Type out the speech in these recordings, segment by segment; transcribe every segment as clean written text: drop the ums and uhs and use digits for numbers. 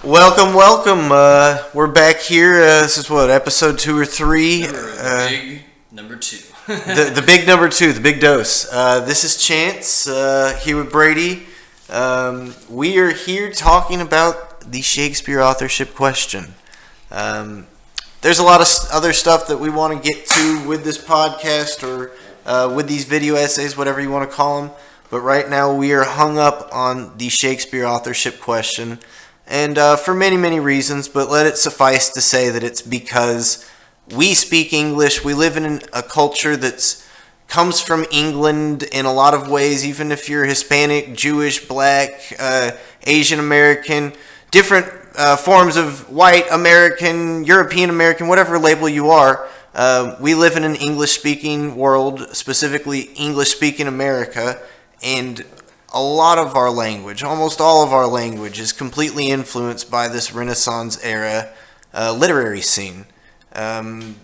Welcome. We're back here. This is what, episode 2 or 3? Big number 2. the big number 2, the big dose. This is Chance, here with Brady. We are here talking about the Shakespeare authorship question. There's a lot of other stuff that we want to get to with this podcast or with these video essays, whatever you want to call them. But right now we are hung up on the Shakespeare authorship question. And for many, many reasons, but let it suffice to say that it's because we speak English. We live in a culture that comes from England in a lot of ways, even if you're Hispanic, Jewish, Black, Asian American, different forms of white American, European American, whatever label you are. We live in an English-speaking world, specifically English-speaking America, and a lot of our language, almost all of our language, is completely influenced by this Renaissance era literary scene. The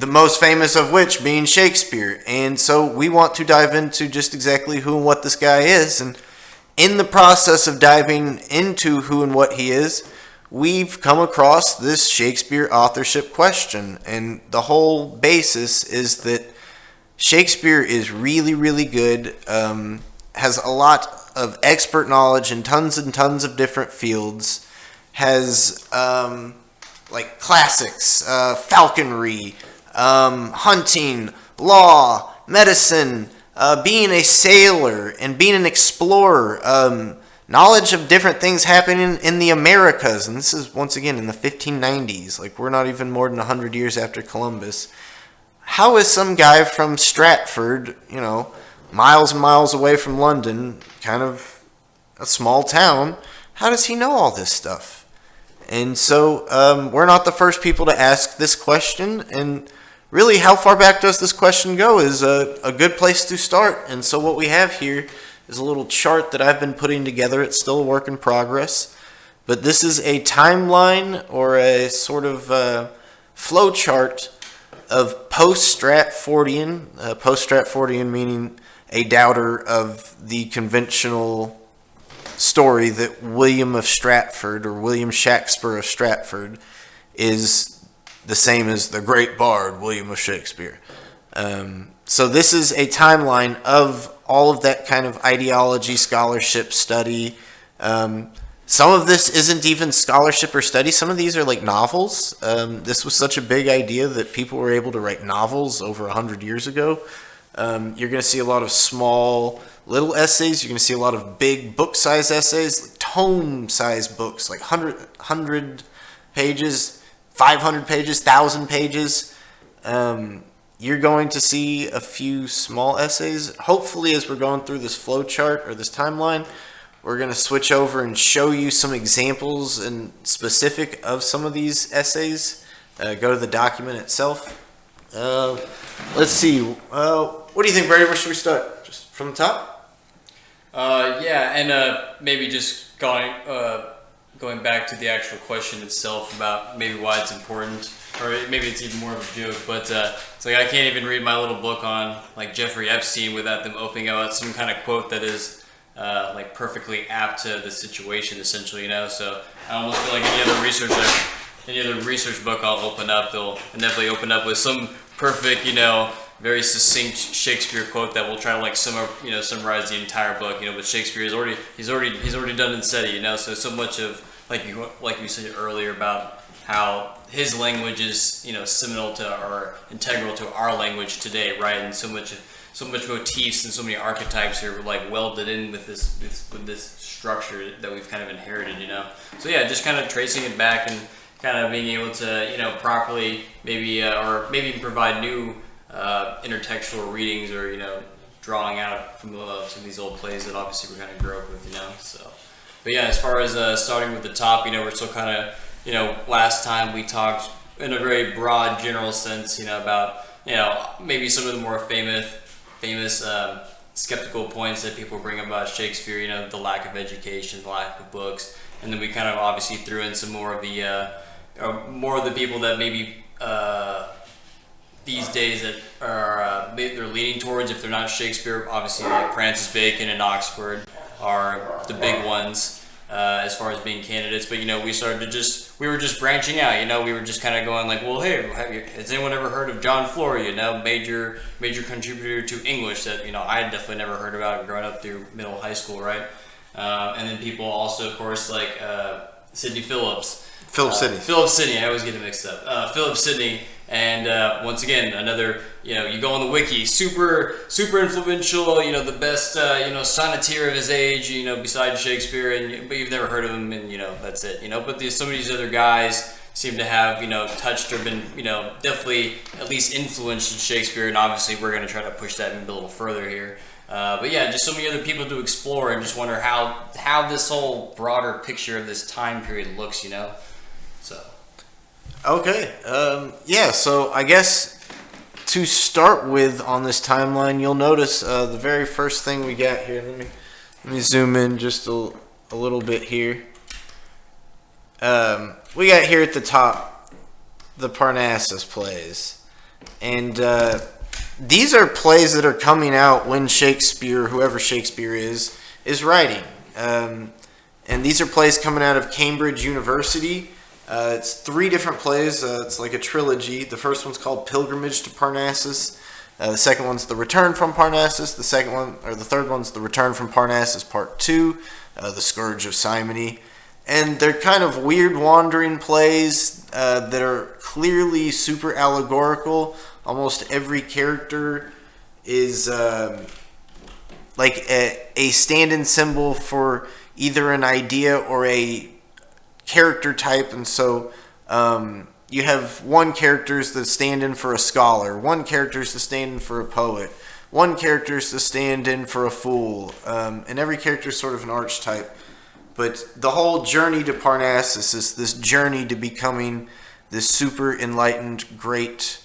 most famous of which being Shakespeare. And so we want to dive into just exactly who and what this guy is. And in the process of diving into who and what he is, we've come across this Shakespeare authorship question. And the whole basis is that Shakespeare is really, really good. Has a lot of expert knowledge in tons and tons of different fields, has like classics, falconry, hunting, law, medicine, being a sailor and being an explorer, knowledge of different things happening in the Americas. And this is, once again, in the 1590s. Like, we're not even more than 100 years after Columbus. How is some guy from Stratford, miles and miles away from London, kind of a small town, how does he know all this stuff? And so we're not the first people to ask this question, and really how far back does this question go is a good place to start. And so what we have here is a little chart that I've been putting together. It's still a work in progress, but this is a timeline or a sort of flow chart of post-Stratfordian, post-Stratfordian meaning a doubter of the conventional story that William of Stratford or William Shakespeare of Stratford is the same as the great bard William of Shakespeare. So this is a timeline of all of that kind of ideology, scholarship, study. Some of this isn't even scholarship or study. Some of these are like novels. This was such a big idea that people were able to write novels over 100 years ago. You're going to see a lot of small, little essays. You're going to see a lot of big book-size essays, like tome-size books, like 100 pages, 500 pages, 1,000 pages. You're going to see a few small essays. Hopefully, as we're going through this flow chart or this timeline, we're going to switch over and show you some examples and specific of some of these essays. Go to the document itself. Let's see. What do you think, Brady? Where should we start? Just from the top? Yeah, and maybe just going back to the actual question itself about maybe why it's important, or maybe it's even more of a joke. But it's like I can't even read my little book on like Jeffrey Epstein without them opening out some kind of quote that is like perfectly apt to the situation, essentially. So I almost feel like any other research book I'll open up, they'll inevitably open up with some perfect, very succinct Shakespeare quote that will try to like summarize the entire book. But Shakespeare he's already done and said it. So much of like you said earlier about how his language is seminal to or integral to our language today, right? And so much motifs and so many archetypes are like welded in with this structure that we've kind of inherited. So yeah, just kind of tracing it back and kind of being able to properly maybe or maybe even provide new intertextual readings or drawing out from some of these old plays that obviously we're kind of grew up with. So but yeah, as far as starting with the top, we're still kind of last time we talked in a very broad general sense about maybe some of the more famous skeptical points that people bring about Shakespeare, the lack of education, the lack of books, and then we kind of obviously threw in some more of the people that maybe these days that are they're leaning towards, if they're not Shakespeare, obviously like Francis Bacon and Oxford are the big ones. as far as being candidates. But we we were just branching out. We were just kind of going like, well, hey, has anyone ever heard of John Flory? Major contributor to English that I had definitely never heard about growing up through middle high school, right? And then people also, of course, like Sidney Phillips. Philip Sidney. I always get it mixed up. Philip Sidney. And once again, another, you go on the wiki, super influential, the best, sonneteer of his age, besides Shakespeare, but you've never heard of him, and, that's it, But some of these other guys seem to have, touched or been, definitely at least influenced in Shakespeare, and obviously we're going to try to push that maybe a little further here. But yeah, just so many other people to explore and just wonder how this whole broader picture of this time period looks, So. Okay. So I guess to start with on this timeline, you'll notice the very first thing we got here. Let me zoom in just a little bit here. We got here at the top the Parnassus plays, and these are plays that are coming out when Shakespeare, whoever Shakespeare is writing. And these are plays coming out of Cambridge University. It's 3 different plays. It's like a trilogy. The first one's called Pilgrimage to Parnassus. The second one's The Return from Parnassus. The third one's The Return from Parnassus Part 2, The Scourge of Simony. And they're kind of weird wandering plays that are clearly super allegorical. Almost every character is like a stand-in symbol for either an idea or a character type, and so you have one character is the stand-in for a scholar, one character is the stand-in for a poet, one character is the stand-in for a fool, and every character is sort of an archetype. But the whole journey to Parnassus is this journey to becoming this super enlightened great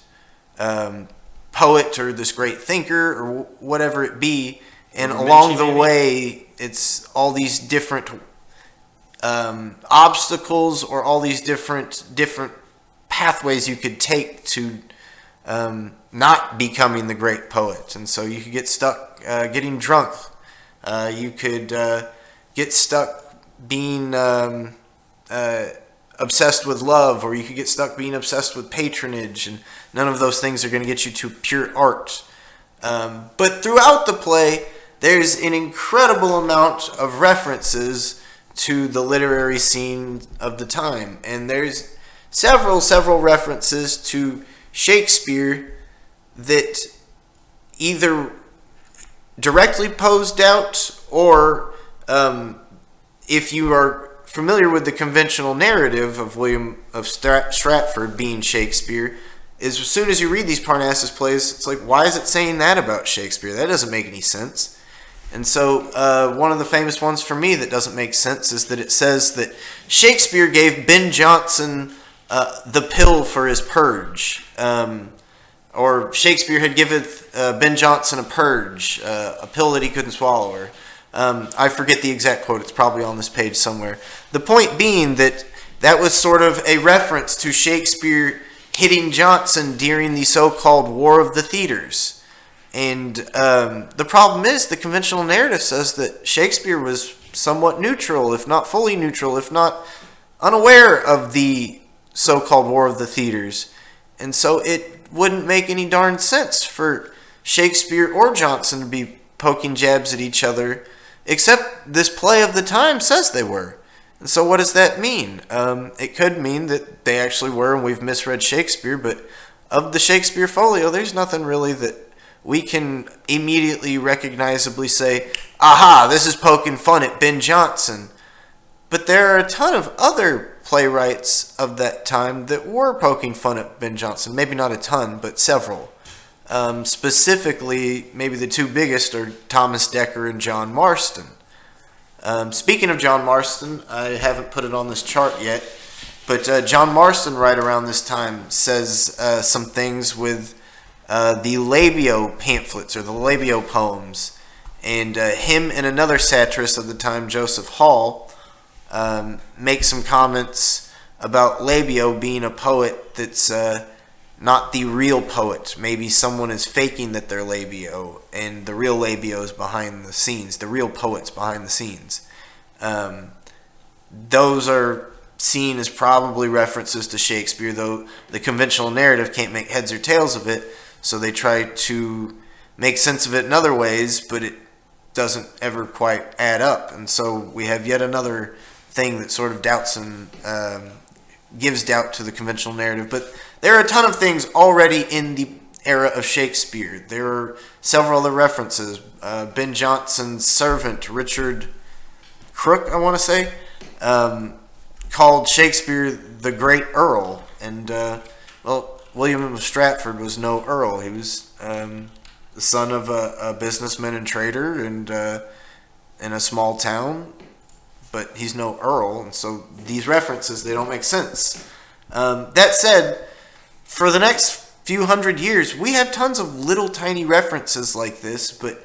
poet or this great thinker or whatever it be, and along the way it's all these different obstacles or all these different pathways you could take to not becoming the great poet. And so you could get stuck getting drunk. You could get stuck being obsessed with love, or you could get stuck being obsessed with patronage, and none of those things are going to get you to pure art. But throughout the play, there's an incredible amount of references to the literary scene of the time, and there's several references to Shakespeare that either directly pose doubt, or if you are familiar with the conventional narrative of William of Stratford being Shakespeare, is as soon as you read these Parnassus plays, it's like, why is it saying that about Shakespeare? That doesn't make any sense. And so one of the famous ones for me that doesn't make sense is that it says that Shakespeare gave Ben Jonson the pill for his purge. Or Shakespeare had given Ben Jonson a purge, a pill that he couldn't swallow. Or I forget the exact quote. It's probably on this page somewhere. The point being that was sort of a reference to Shakespeare hitting Jonson during the so-called War of the Theatres. And the problem is the conventional narrative says that Shakespeare was somewhat neutral, if not fully neutral, if not unaware of the so-called War of the Theatres. And so it wouldn't make any darn sense for Shakespeare or Jonson to be poking jabs at each other, except this play of the time says they were. And so what does that mean? It could mean that they actually were, and we've misread Shakespeare, but of the Shakespeare folio, there's nothing really that we can immediately recognizably say, aha, this is poking fun at Ben Jonson. But there are a ton of other playwrights of that time that were poking fun at Ben Jonson. Maybe not a ton, but several. Specifically, maybe the 2 biggest are Thomas Dekker and John Marston. Speaking of John Marston, I haven't put it on this chart yet, but John Marston right around this time says some things with the Labio pamphlets, or the Labio poems, and him and another satirist of the time, Joseph Hall, make some comments about Labio being a poet that's not the real poet. Maybe someone is faking that they're Labio, and the real Labio is behind the scenes, the real poet's behind the scenes. those are seen as probably references to Shakespeare, though the conventional narrative can't make heads or tails of it, so they try to make sense of it in other ways, but it doesn't ever quite add up. And so we have yet another thing that sort of doubts and gives doubt to the conventional narrative. But there are a ton of things already in the era of Shakespeare. There are several other references. Ben Jonson's servant, Richard Crook, I want to say, called Shakespeare the Great Earl. And, William of Stratford was no earl. He was the son of a businessman and trader and in a small town, but he's no earl. And so these references, they don't make sense. That said, for the next few hundred years, we have tons of little tiny references like this, but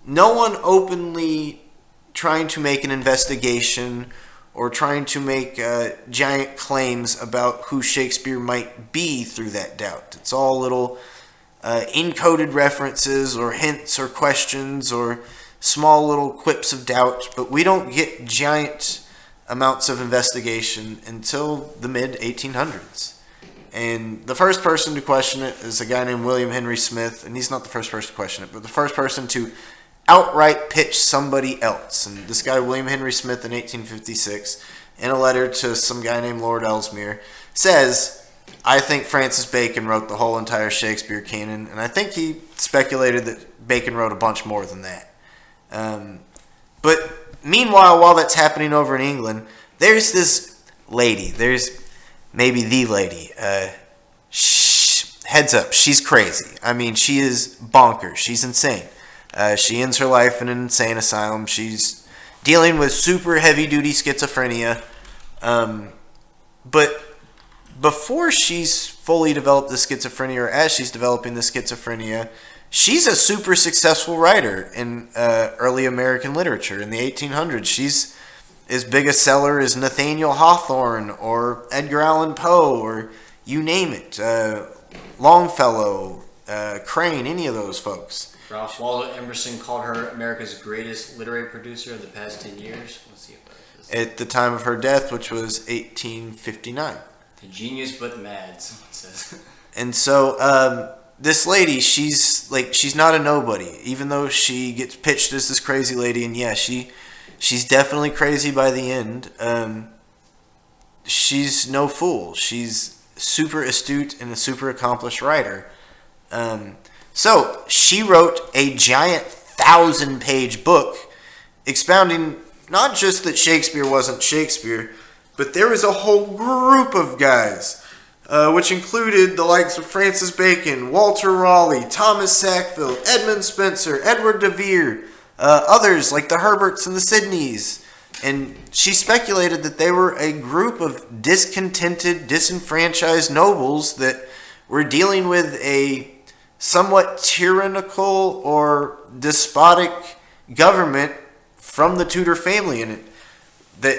no one openly trying to make an investigation or trying to make giant claims about who Shakespeare might be through that doubt. It's all little encoded references or hints or questions or small little quips of doubt, but we don't get giant amounts of investigation until the mid-1800s. And the first person to question it is a guy named William Henry Smith, and he's not the first person to question it, but the first person to outright pitch somebody else. And this guy, William Henry Smith, in 1856, in a letter to some guy named Lord Ellesmere, says, I think Francis Bacon wrote the whole entire Shakespeare canon, and I think he speculated that Bacon wrote a bunch more than that. But meanwhile, while that's happening over in England, there's this lady, there's maybe the lady, heads up, she's crazy. I mean, she is bonkers, she's insane. She ends her life in an insane asylum. She's dealing with super heavy-duty schizophrenia. But before she's fully developed the schizophrenia, or as she's developing the schizophrenia, she's a super successful writer in early American literature. In the 1800s, she's as big a seller as Nathaniel Hawthorne or Edgar Allan Poe, or you name it, Longfellow, Crane, any of those folks. Ralph Waldo Emerson called her America's greatest literary producer of the past 10 years. Let's see if that is. At the time of her death, which was 1859. The genius but mad, someone says. And so this lady, she's not a nobody, even though she gets pitched as this crazy lady. And yeah, she's definitely crazy by the end. She's no fool. She's super astute and a super accomplished writer. So she wrote a giant 1,000-page book expounding not just that Shakespeare wasn't Shakespeare, but there was a whole group of guys, which included the likes of Francis Bacon, Walter Raleigh, Thomas Sackville, Edmund Spenser, Edward de Vere, others like the Herberts and the Sidneys. And she speculated that they were a group of discontented, disenfranchised nobles that were dealing with a somewhat tyrannical or despotic government from the Tudor family, and that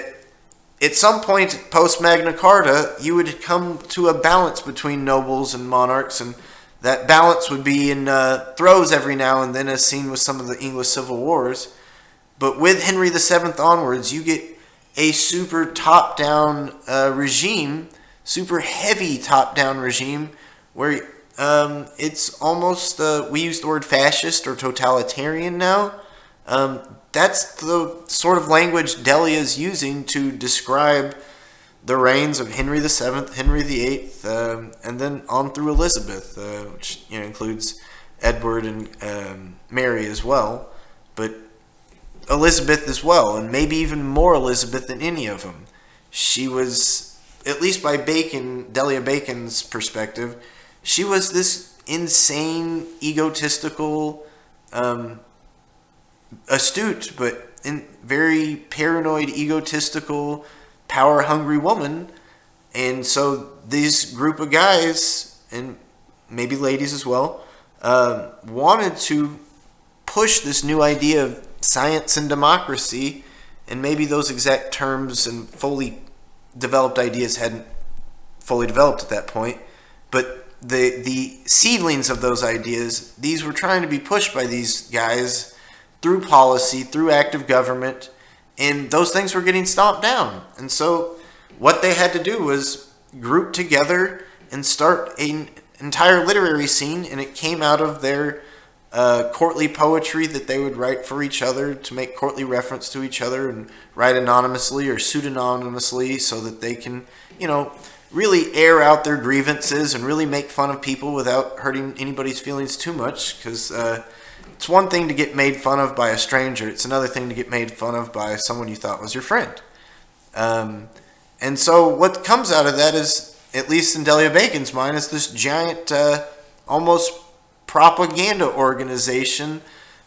at some point post Magna Carta you would come to a balance between nobles and monarchs, and that balance would be in throes every now and then, as seen with some of the English civil wars. But with Henry VII onwards, you get a super top-down regime, super heavy top-down regime, where it's almost, we use the word fascist or totalitarian now. That's the sort of language Delia is using to describe the reigns of Henry VII, Henry VIII, and then on through Elizabeth, which includes Edward and Mary as well, but Elizabeth as well, and maybe even more Elizabeth than any of them. She was, at least by Delia Bacon's perspective, she was this insane, egotistical, astute, but very paranoid, egotistical, power-hungry woman. And so these group of guys, and maybe ladies as well, wanted to push this new idea of science and democracy, and maybe those exact terms and fully developed ideas hadn't fully developed at that point, but the seedlings of those ideas, these were trying to be pushed by these guys through policy, through active government, And those things were getting stomped down. And so what they had to do was group together and start an entire literary scene, and it came out of their courtly poetry that they would write for each other to make courtly reference to each other, and write anonymously or pseudonymously so that they can, really air out their grievances and really make fun of people without hurting anybody's feelings too much. Because it's one thing to get made fun of by a stranger. It's another thing to get made fun of by someone you thought was your friend. And so what comes out of that is, at least in Delia Bacon's mind, is this giant, almost propaganda organization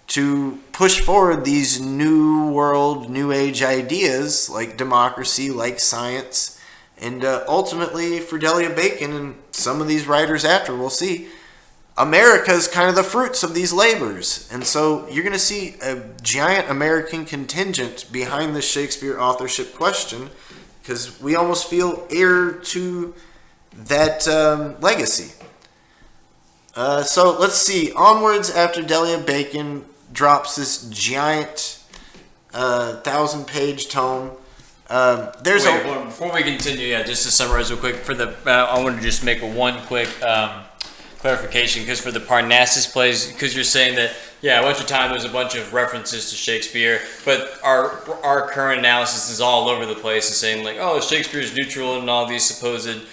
to push forward these new world, new age ideas like democracy, like science. And ultimately, for Delia Bacon and some of these writers after, we'll see, America is kind of the fruits of these labors. And so you're going to see a giant American contingent behind the Shakespeare authorship question, because we almost feel heir to that legacy. So let's see. Onwards, after Delia Bacon drops this giant 1,000-page tome, before we continue, just to summarize real quick, I want to just make one quick clarification, because for the Parnassus plays, because you're saying that, a bunch of time there's a bunch of references to Shakespeare, but our current analysis is all over the place and saying like, oh, Shakespeare's neutral and all these supposed,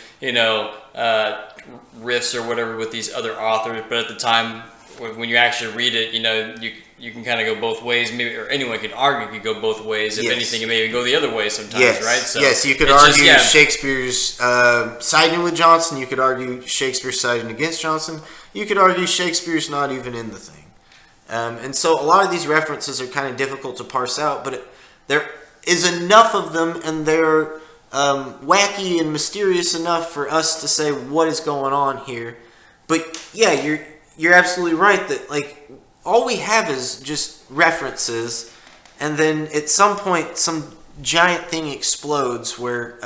riffs or whatever with these other authors, but at the time when you actually read it, you can kind of go both ways, maybe, or anyone could argue it could go both ways. If anything, it may even go the other way sometimes, right? So yes, you could argue Shakespeare's siding with Johnson. You could argue Shakespeare's siding against Johnson. You could argue Shakespeare's not even in the thing. And so a lot of these references are kind of difficult to parse out, but there is enough of them, and they're wacky and mysterious enough for us to say what is going on here. But yeah, you're absolutely right that all we have is just references, and then at some point some giant thing explodes where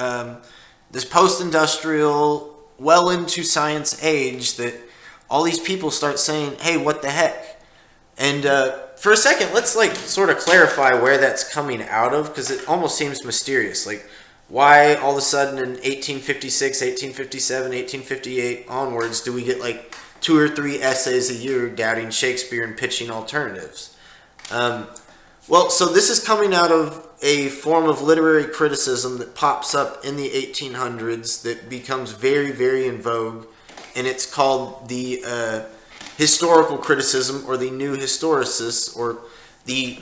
this post-industrial, well into science age, that all these people start saying, hey, what the heck? And for a second, let's sort of clarify where that's coming out of, because it almost seems mysterious. Why all of a sudden in 1856, 1857, 1858 onwards do we get 2 or 3 essays a year doubting Shakespeare and pitching alternatives? So this is coming out of a form of literary criticism that pops up in the 1800s that becomes very, very in vogue, and it's called the historical criticism, or the new historicists, or the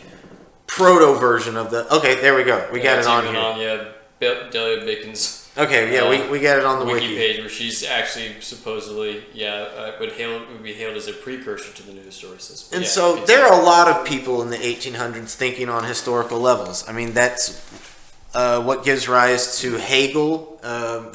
proto version of the... Okay, there we go. We got it on here. Delia Bacon's we got it on the wiki page, where she's actually supposedly would be hailed as a precursor to the new historicists. And so there are a lot of people in the 1800s thinking on historical levels. I mean, that's what gives rise to Hegel,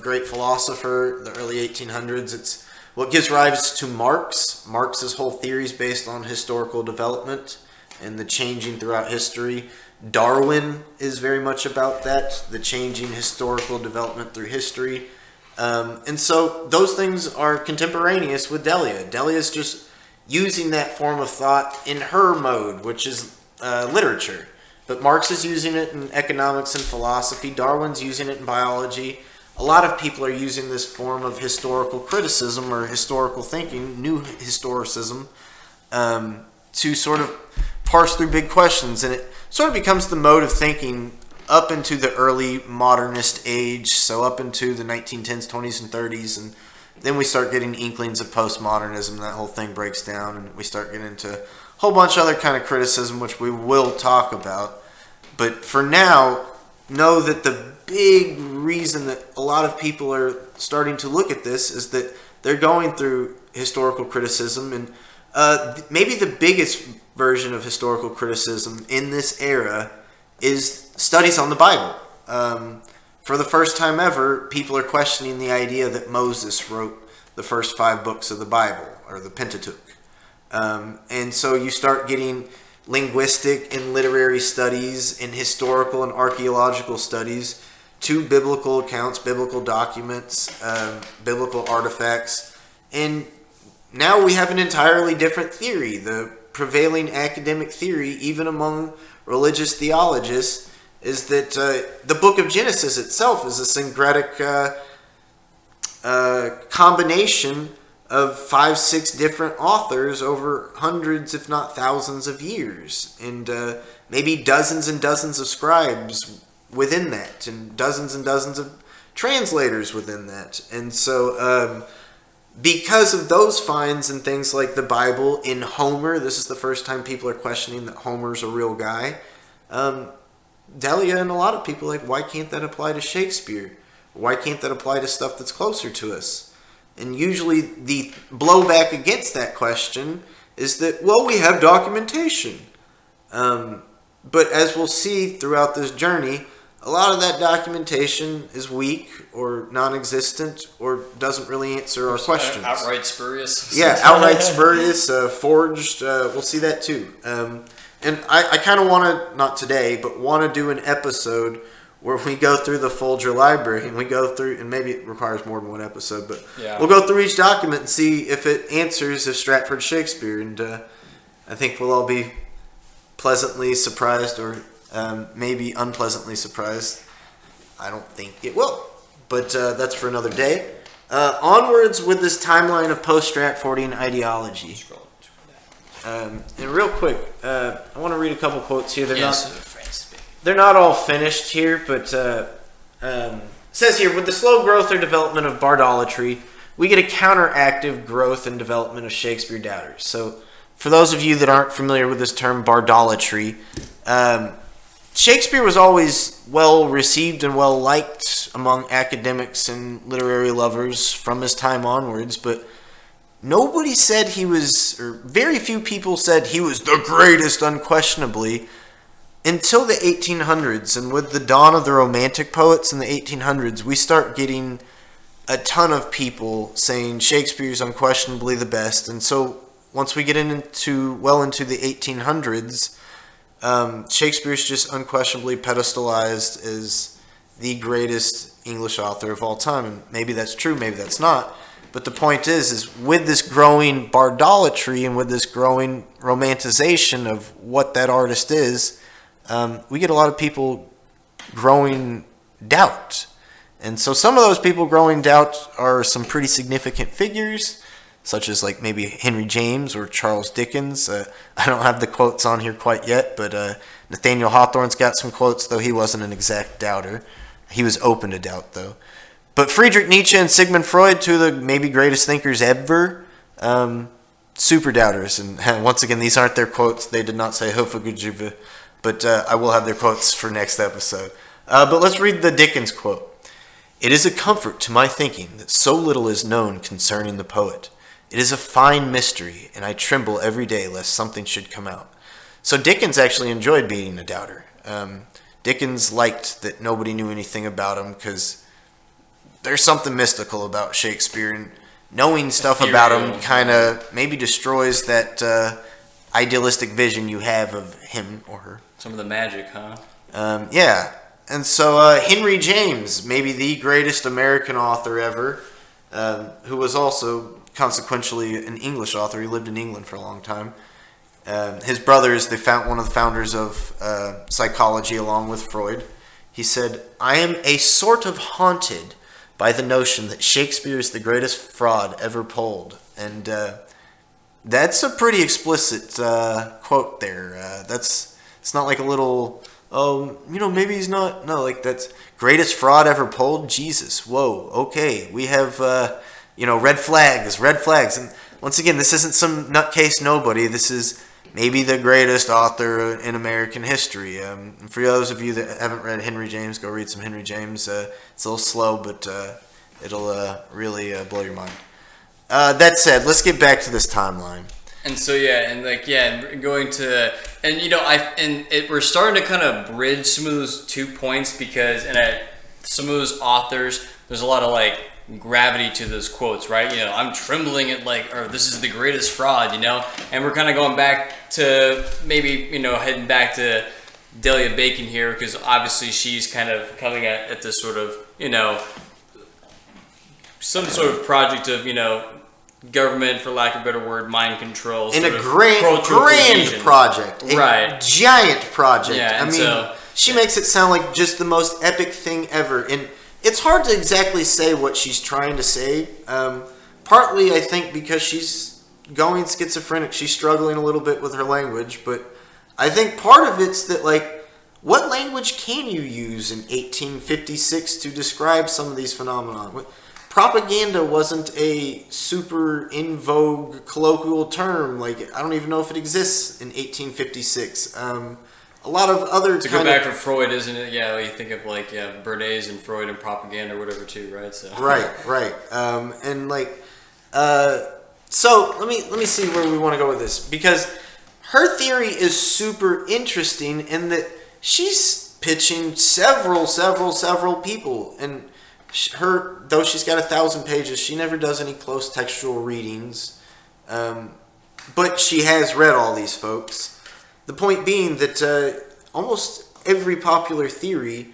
great philosopher, the early 1800s. It's what gives rise to Marx. Marx's whole theory is based on historical development and the changing throughout history. Darwin is very much about that, the changing historical development through history. And so those things are contemporaneous with Delia. Delia's just using that form of thought in her mode, which is literature. But Marx is using it in economics and philosophy. Darwin's using it in biology. A lot of people are using this form of historical criticism or historical thinking, new historicism, to sort of parse through big questions. And it sort of becomes the mode of thinking up into the early modernist age, so up into the 1910s, 20s, and 30s, and then we start getting inklings of postmodernism, and that whole thing breaks down, and we start getting into a whole bunch of other kind of criticism, which we will talk about. But for now, know that the big reason that a lot of people are starting to look at this is that they're going through historical criticism, and maybe the biggest version of historical criticism in this era is studies on the Bible. For the first time ever, people are questioning the idea that Moses wrote the first 5 books of the Bible, or the Pentateuch. And so you start getting linguistic and literary studies and historical and archaeological studies to biblical accounts, biblical documents, biblical artifacts. And now we have an entirely different theory. The prevailing academic theory, even among religious theologists, is that the book of Genesis itself is a syncretic combination of 5-6 different authors over hundreds, if not thousands of years, and maybe dozens and dozens of scribes within that, and dozens of translators within that. And so because of those finds and things like the Bible in Homer, this is the first time people are questioning that Homer's a real guy. Delia and a lot of people are like, why can't that apply to Shakespeare? Why can't that apply to stuff that's closer to us? And usually the blowback against that question is that, well, we have documentation. But as we'll see throughout this journey, a lot of that documentation is weak or non-existent or doesn't really answer our questions. Outright spurious. Yeah, outright spurious, forged. We'll see that too. And I kind of want to, not today, but want to do an episode where we go through the Folger library and we go through, and maybe it requires more than one episode, but we'll go through each document and see if it answers if Stratford Shakespeare. And I think we'll all be pleasantly surprised or maybe unpleasantly surprised. I don't think it will, but that's for another day. Onwards with this timeline of post-Stratfordian ideology. And real quick, I want to read a couple quotes here. They're not all finished here, but it says here, with the slow growth or development of Bardolotry, we get a counteractive growth and development of Shakespeare doubters. So for those of you that aren't familiar with this term Bardolotry, Shakespeare was always well received and well liked among academics and literary lovers from his time onwards, but nobody said he was, or very few people said he was the greatest unquestionably until the 1800s. And with the dawn of the Romantic poets in the 1800s, we start getting a ton of people saying Shakespeare's unquestionably the best. And so once we get into the 1800s, Shakespeare's just unquestionably pedestalized as the greatest English author of all time. And maybe that's true, maybe that's not. But the point is with this growing Bardolotry and with this growing romanticization of what that artist is, we get a lot of people growing doubt. And so some of those people growing doubt are some pretty significant figures, such as like maybe Henry James or Charles Dickens. I don't have the quotes on here quite yet, but Nathaniel Hawthorne's got some quotes, though he wasn't an exact doubter. He was open to doubt, though. But Friedrich Nietzsche and Sigmund Freud, two of the maybe greatest thinkers ever, super doubters. And once again, these aren't their quotes. They did not say Hofegejuve, but I will have their quotes for next episode. But let's read the Dickens quote. "It is a comfort to my thinking that so little is known concerning the poet. It is a fine mystery, and I tremble every day lest something should come out." So Dickens actually enjoyed being a doubter. Dickens liked that nobody knew anything about him because there's something mystical about Shakespeare, and knowing stuff about him kind of maybe destroys that idealistic vision you have of him or her. Some of the magic, huh? Yeah. And so Henry James, maybe the greatest American author ever, who was also consequentially an English author. He lived in England for a long time. His brother is one of the founders of psychology along with Freud. He said, "I am a sort of haunted by the notion that Shakespeare is the greatest fraud ever pulled." And that's a pretty explicit quote there. It's not like a little, maybe he's not. No, like that's greatest fraud ever pulled. Jesus, whoa, okay. We have, red flags. And once again, this isn't some nutcase nobody. This is maybe the greatest author in American history. For those of you that haven't read Henry James, go read some Henry James. It's a little slow, but it'll really blow your mind. That said, let's get back to this timeline. And so going to, we're starting to kind of bridge some of those 2 points because some of those authors, there's a lot of like gravity to those quotes, right? I'm trembling at or this is the greatest fraud, and we're kind of going back to maybe, heading back to Delia Bacon here because obviously she's kind of coming at this sort of, some sort of project of, government, for lack of a better word, mind control. In a grand project. Right. A giant project. Yeah, I mean, she makes it sound like just the most epic thing ever. And it's hard to exactly say what she's trying to say. Partly, I think, because she's going schizophrenic. She's struggling a little bit with her language. But I think part of it's that, like, what language can you use in 1856 to describe some of these phenomena? Propaganda wasn't a super in vogue colloquial term. Like, I don't even know if it exists in 1856. A lot of other to go back to Freud, isn't it? Yeah, you think of like Bernays and Freud and propaganda or whatever too, right? So right. And like, so let me see where we want to go with this, because her theory is super interesting in that she's pitching several people, and though she's got 1,000 pages, she never does any close textual readings, but she has read all these folks. The point being that almost every popular theory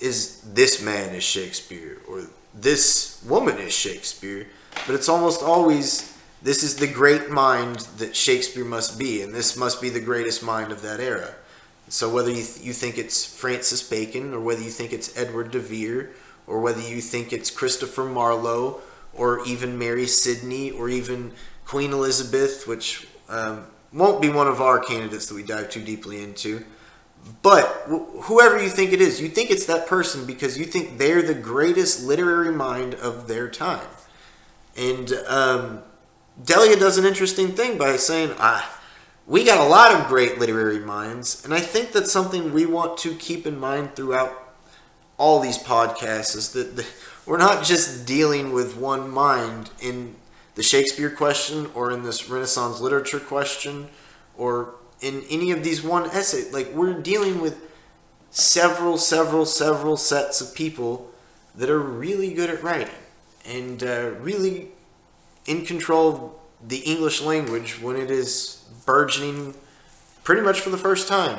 is this man is Shakespeare or this woman is Shakespeare, but it's almost always this is the great mind that Shakespeare must be, and this must be the greatest mind of that era. So whether you think it's Francis Bacon, or whether you think it's Edward de Vere, or whether you think it's Christopher Marlowe, or even Mary Sidney, or even Queen Elizabeth, which won't be one of our candidates that we dive too deeply into. But whoever you think it is, you think it's that person because you think they're the greatest literary mind of their time. And Delia does an interesting thing by saying, we got a lot of great literary minds, and I think that's something we want to keep in mind throughout all these podcasts, is that we're not just dealing with one mind in the Shakespeare question or in this Renaissance literature question or in any of these one essay. Like, we're dealing with several sets of people that are really good at writing and really in control of the English language when it is burgeoning pretty much for the first time.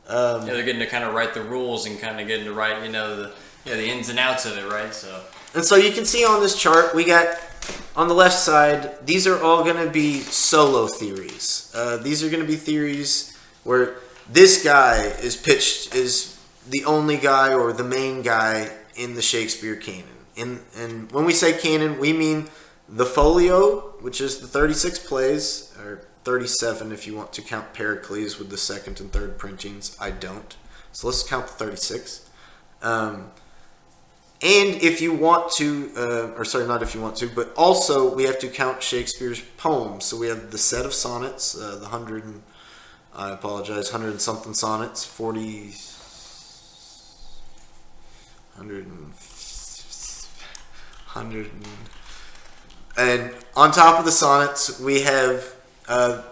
They're getting to kind of write the rules and kind of getting to write, the ins and outs of it, right? And so you can see on this chart, we got on the left side, these are all going to be solo theories. These are going to be theories where this guy is pitched as the only guy or the main guy in the Shakespeare canon. And when we say canon, we mean the folio, which is the 36 plays, or 37 if you want to count Pericles with the second and third printings. I don't. So let's count the 36. And if you want to, not if you want to, but also we have to count Shakespeare's poems. So we have the set of sonnets, the 100 and something sonnets, 40, 100, and on top of the sonnets, we have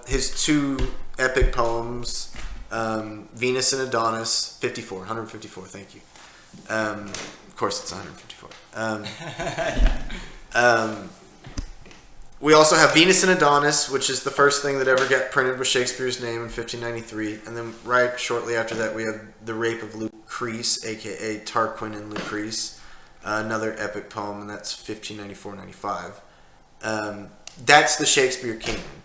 his two epic poems, Venus and Adonis, 154, thank you. Of course, it's 154. We also have Venus and Adonis, which is the first thing that ever got printed with Shakespeare's name in 1593. And then right shortly after that, we have The Rape of Lucrece, a.k.a. Tarquin and Lucrece, another epic poem, and that's 1594-95. That's the Shakespeare canon.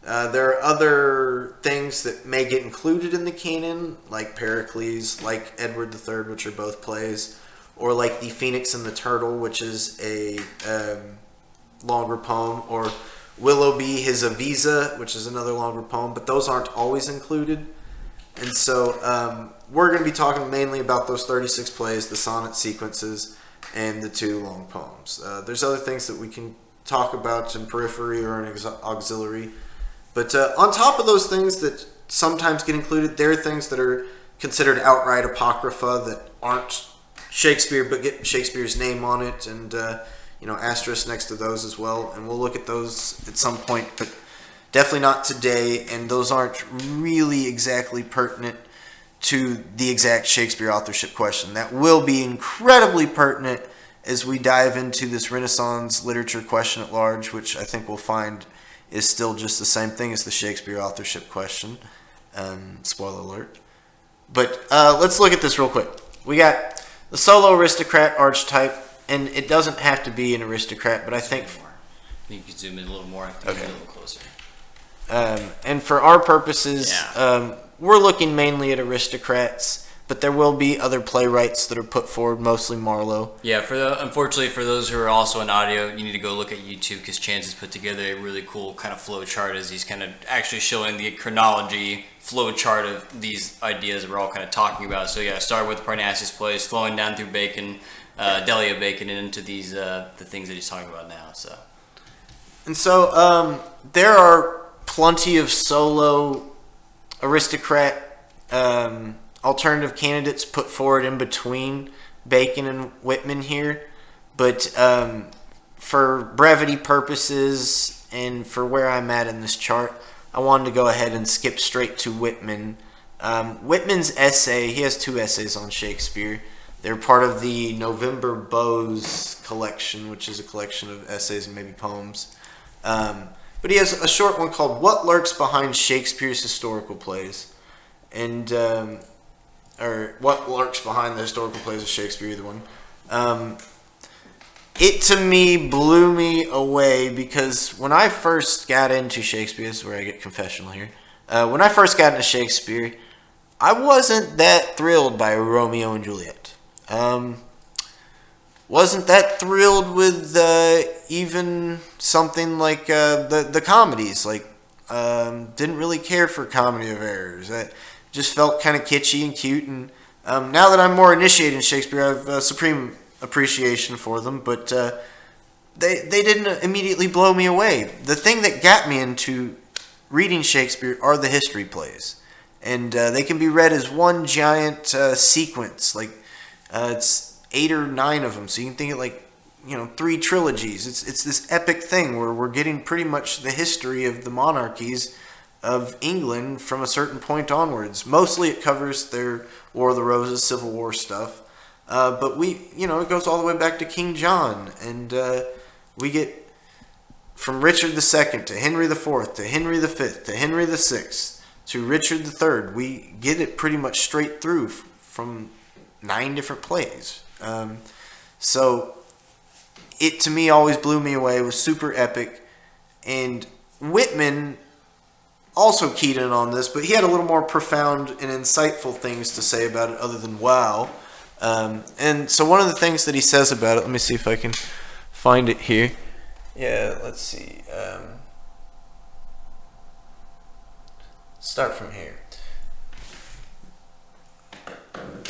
There are other things that may get included in the canon, like Pericles, like Edward III, which are both plays, or like The Phoenix and the Turtle, which is a longer poem, or Willoughby, his Avisa, which is another longer poem, but those aren't always included. And so we're going to be talking mainly about those 36 plays, the sonnet sequences, and the two long poems. There's other things that we can talk about in periphery or in auxiliary. But on top of those things that sometimes get included, there are things that are considered outright apocrypha that aren't Shakespeare but get Shakespeare's name on it, and asterisk next to those as well. And we'll look at those at some point, but definitely not today. And those aren't really exactly pertinent to the exact Shakespeare authorship question. That will be incredibly pertinent as we dive into this Renaissance literature question at large, which I think we'll find is still just the same thing as the Shakespeare authorship question. Spoiler alert. But let's look at this real quick. We got the solo aristocrat archetype, and it doesn't have to be an aristocrat, but I think... You can zoom in a little more. Okay. A little closer. And for our purposes, we're looking mainly at aristocrats, but there will be other playwrights that are put forward, mostly Marlowe. Yeah, unfortunately for those who are also in audio, you need to go look at YouTube because Chance has put together a really cool kind of flow chart as he's kind of actually showing the chronology flow chart of these ideas that we're all kind of talking about. So yeah, start with Parnassus plays, flowing down through Bacon, Delia Bacon, and into these the things that he's talking about now. So there are plenty of solo aristocrat alternative candidates put forward in between Bacon and Whitman here, but for brevity purposes and for where I'm at in this chart, I wanted to go ahead and skip straight to Whitman. Whitman's essay, he has 2 essays on Shakespeare. They're part of the November Bows collection, which is a collection of essays and maybe poems. But he has a short one called What Lurks Behind Shakespeare's Historical Plays. And or What Lurks Behind the Historical Plays of Shakespeare, either one. It, to me, blew me away because when I first got into Shakespeare, this is where I get confessional here. When I first got into Shakespeare, I wasn't that thrilled by Romeo and Juliet. Wasn't that thrilled with even something like the comedies. Like, didn't really care for Comedy of Errors. I just felt kind of kitschy and cute. And now that I'm more initiated in Shakespeare, I have supreme appreciation for them. But they didn't immediately blow me away. The thing that got me into reading Shakespeare are the history plays. And they can be read as one giant sequence. Like, it's 8 or 9 of them. So you can think of like, 3 trilogies. It's this epic thing where we're getting pretty much the history of the monarchies of England from a certain point onwards. Mostly it covers their War of the Roses, Civil War stuff. But it goes all the way back to King John. And we get from Richard II to Henry IV to Henry V to Henry VI to Richard III. We get it pretty much straight through from 9 different plays. So it, to me, always blew me away. It was super epic. And Whitman also keyed in on this, but he had a little more profound and insightful things to say about it other than wow. And so one of the things that he says about it, let me see if I can find it here. Yeah, let's see. Start from here.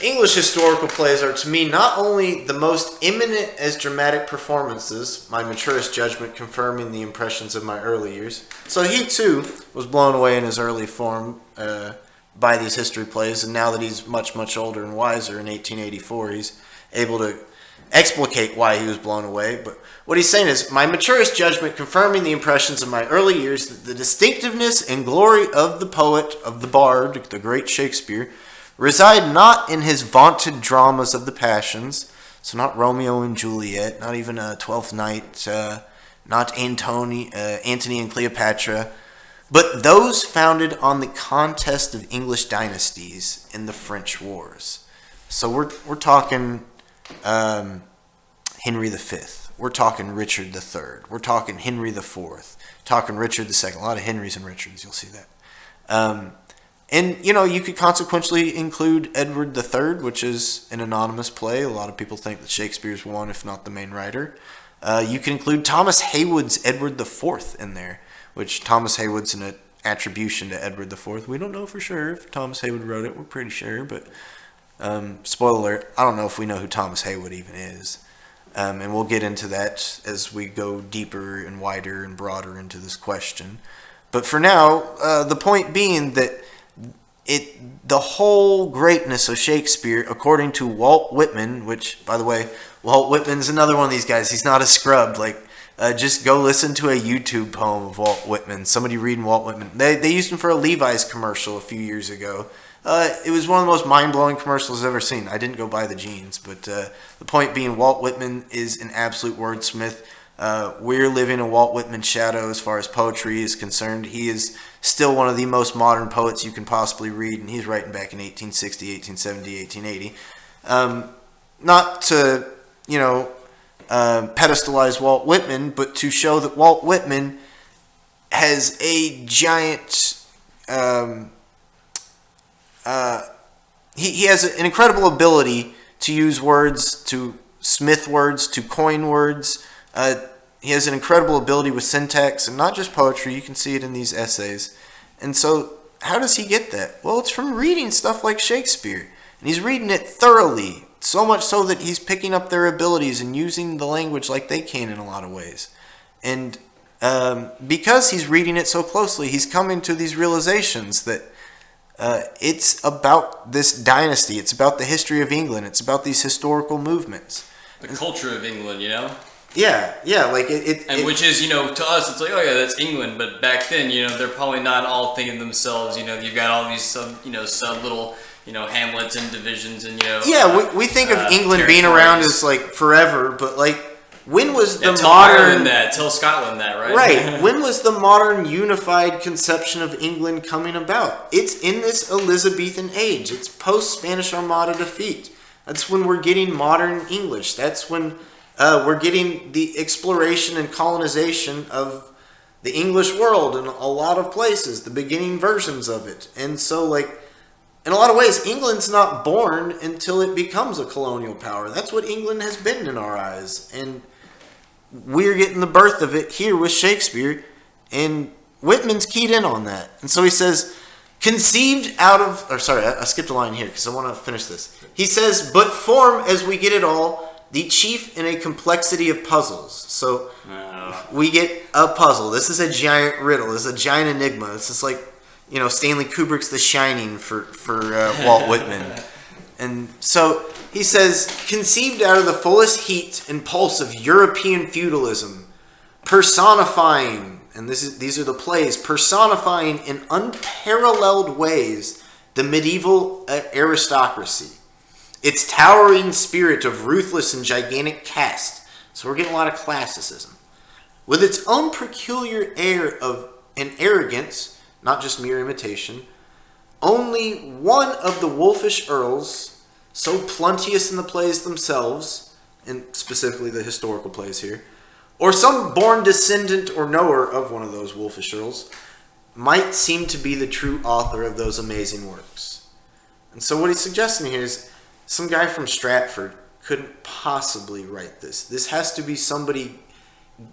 English historical plays are, to me, not only the most eminent as dramatic performances, my maturest judgment confirming the impressions of my early years. So he, too, was blown away in his early form by these history plays, and now that he's much, much older and wiser in 1884, he's able to explicate why he was blown away. But what he's saying is, my maturest judgment confirming the impressions of my early years, the distinctiveness and glory of the poet, of the bard, the great Shakespeare, reside not in his vaunted dramas of the passions, so not Romeo and Juliet, not even Twelfth Night, not Antony and Cleopatra, but those founded on the contest of English dynasties in the French wars. So we're talking Henry V, we're talking Richard III, we're talking Henry IV, talking Richard II, a lot of Henrys and Richards, you'll see that. And, you could consequently include Edward III, which is an anonymous play. A lot of people think that Shakespeare's one, if not the main writer. You can include Thomas Heywood's Edward IV in there, which Thomas Heywood's an attribution to Edward IV. We don't know for sure if Thomas Heywood wrote it. We're pretty sure, but spoiler alert, I don't know if we know who Thomas Heywood even is. And we'll get into that as we go deeper and wider and broader into this question. But for now, the point being that the whole greatness of Shakespeare, according to Walt Whitman, which, by the way, Walt Whitman's another one of these guys. He's not a scrub. Like, just go listen to a YouTube poem of Walt Whitman. Somebody reading Walt Whitman. They used him for a Levi's commercial a few years ago. It was one of the most mind-blowing commercials I've ever seen. I didn't go buy the jeans, but the point being, Walt Whitman is an absolute wordsmith. We're living in Walt Whitman's shadow as far as poetry is concerned. He is still one of the most modern poets you can possibly read, and he's writing back in 1860, 1870, 1880. Not to, pedestalize Walt Whitman, but to show that Walt Whitman has a giant he has an incredible ability to use words, to smith words, to coin words. He has an incredible ability with syntax, and not just poetry. You can see it in these essays. And so, how does he get that? Well, it's from reading stuff like Shakespeare. And he's reading it thoroughly, so much so that he's picking up their abilities and using the language like they can in a lot of ways. And because he's reading it so closely, he's coming to these realizations that it's about this dynasty. It's about the history of England. It's about these historical movements. The culture of England, you know? Yeah, like which is, to us, it's like, oh yeah, that's England. But back then, they're probably not all thinking themselves. You've got all these sub little, hamlets and divisions and, Yeah, we think of England being around as like forever, but like, when was the tell modern... Ireland that, tell Scotland that, right? Right. When was the modern unified conception of England coming about? It's in this Elizabethan age. It's post-Spanish Armada defeat. That's when we're getting modern English. That's when we're getting the exploration and colonization of the English world in a lot of places, the beginning versions of it. And so, like, in a lot of ways, England's not born until it becomes a colonial power. That's what England has been in our eyes. And we're getting the birth of it here with Shakespeare, and Whitman's keyed in on that. And so he says, conceived out of... I skipped a line here because I want to finish this. He says, but form, as we get it all, the chief in a complexity of puzzles. So we get a puzzle. This is a giant riddle. This is a giant enigma. This is like, Stanley Kubrick's The Shining for Walt Whitman. And so he says, conceived out of the fullest heat and pulse of European feudalism, personifying, and these are the plays, personifying in unparalleled ways the medieval aristocracy, its towering spirit of ruthless and gigantic caste. So we're getting a lot of classicism. With its own peculiar air of an arrogance, not just mere imitation, only one of the wolfish earls, so plenteous in the plays themselves, and specifically the historical plays here, or some born descendant or knower of one of those wolfish earls, might seem to be the true author of those amazing works. And so what he's suggesting here is some guy from Stratford couldn't possibly write this. This has to be somebody